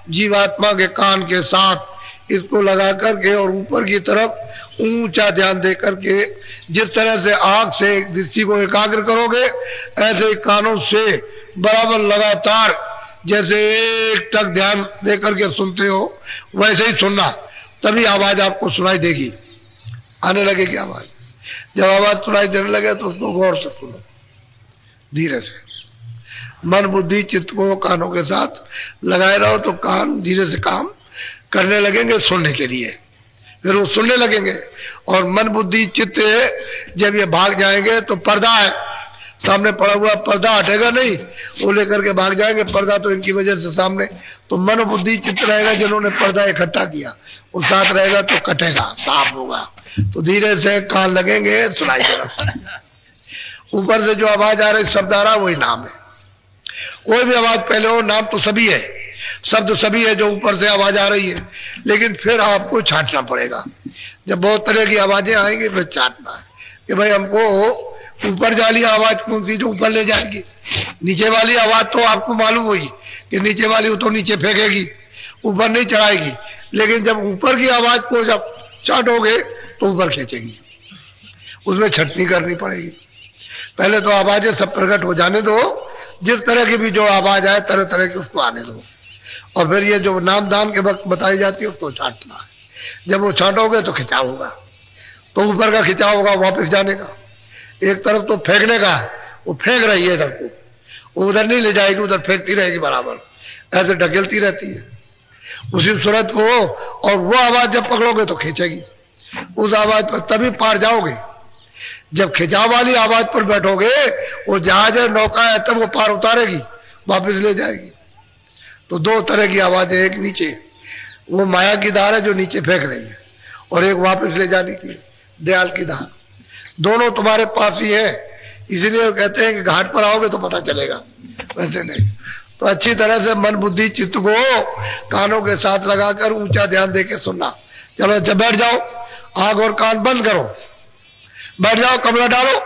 जीवात्मा के कान के साथ इसको लगा करके और ऊपर की तरफ ऊंचा ध्यान दे करके, जिस तरह से आंख से दृष्टि को एकाग्र करोगे, ऐसे ही कानों से बराबर लगातार जैसे एक टक ध्यान दे करके सुनते हो वैसे ही सुनना, तभी आवाज आपको सुनाई देगी, आने लगेगी आवाज। जब आवाज सुनाई देने लगे तो उसको गौर से सुनो, धीरे से मन बुद्धि चित्त को कानों के साथ लगाए रहो, तो कान धीरे से काम करने लगेंगे सुनने के लिए, फिर वो सुनने लगेंगे। और मन बुद्धि चित्त जब ये भाग जाएंगे तो पर्दा है, सामने पड़ा हुआ पर्दा हटेगा नहीं, वो लेकर के भाग जाएंगे। पर्दा तो इनकी वजह से सामने, तो मन बुद्धि चित्त रहेगा, जिन्होंने पर्दा इकट्ठा किया वो साथ रहेगा तो कटेगा, साफ होगा। तो धीरे से कान लगेंगे, सुनाई देगा। ऊपर से जो आवाज आ रही, शब्द आ रहा, वही नाम है। कोई भी आवाज पहले हो, नाम तो सभी है, शब्द सभी है जो ऊपर से आवाज आ रही है, लेकिन फिर आपको छांटना पड़ेगा। जब बहुत तरह की आवाजें आएंगी फिर छांटना है कि भाई हमको ऊपर वाली आवाज कौन सी जो ऊपर ले जाएगी, नीचे वाली आवाज तो आपको मालूम होगी कि नीचे वाली वो तो नीचे फेंकेगी, ऊपर नहीं चढ़ाएगी। लेकिन जब ऊपर की आवाज को जब छांटोगे तो ऊपर खींचेगी, उसमें छटनी करनी पड़ेगी। पहले तो आवाजें सब प्रकट हो जाने दो, जिस तरह की भी जो आवाज आए तरह तरह की उसको आने दो, और फिर ये जो नाम दान के वक्त बताई जाती है उसको छांटना है। जब वो छांटोगे तो खिंचाव होगा, तो ऊपर का खिंचाव होगा वापस जाने का। एक तरफ तो फेंकने का है, वो फेंक रही है इधर को, वो उधर नहीं ले जाएगी, उधर फेंकती रहेगी बराबर, ऐसे ढकेलती रहती है उसी सूरत को। और वो आवाज जब पकड़ोगे तो खींचेगी, उस आवाज पर तभी पार जाओगे। जब खिंचाव वाली आवाज पर बैठोगे, वो जहाज है नौका है, तब वो पार उतारेगी, वापस ले जाएगी। तो दो तरह की आवाज है, एक नीचे वो माया की धार है जो नीचे फेंक रही है, और एक वापस ले जाने की दयाल की धार। दोनों तुम्हारे पास ही है, इसलिए कहते हैं कि घाट पर आओगे तो पता चलेगा, वैसे नहीं। तो अच्छी तरह से मन बुद्धि चित्त को कानों के साथ लगाकर ऊंचा ध्यान देके सुनना। चलो अच्छा बैठ जाओ, आंख और कान बंद करो, बैठ जाओ, कमला डालो।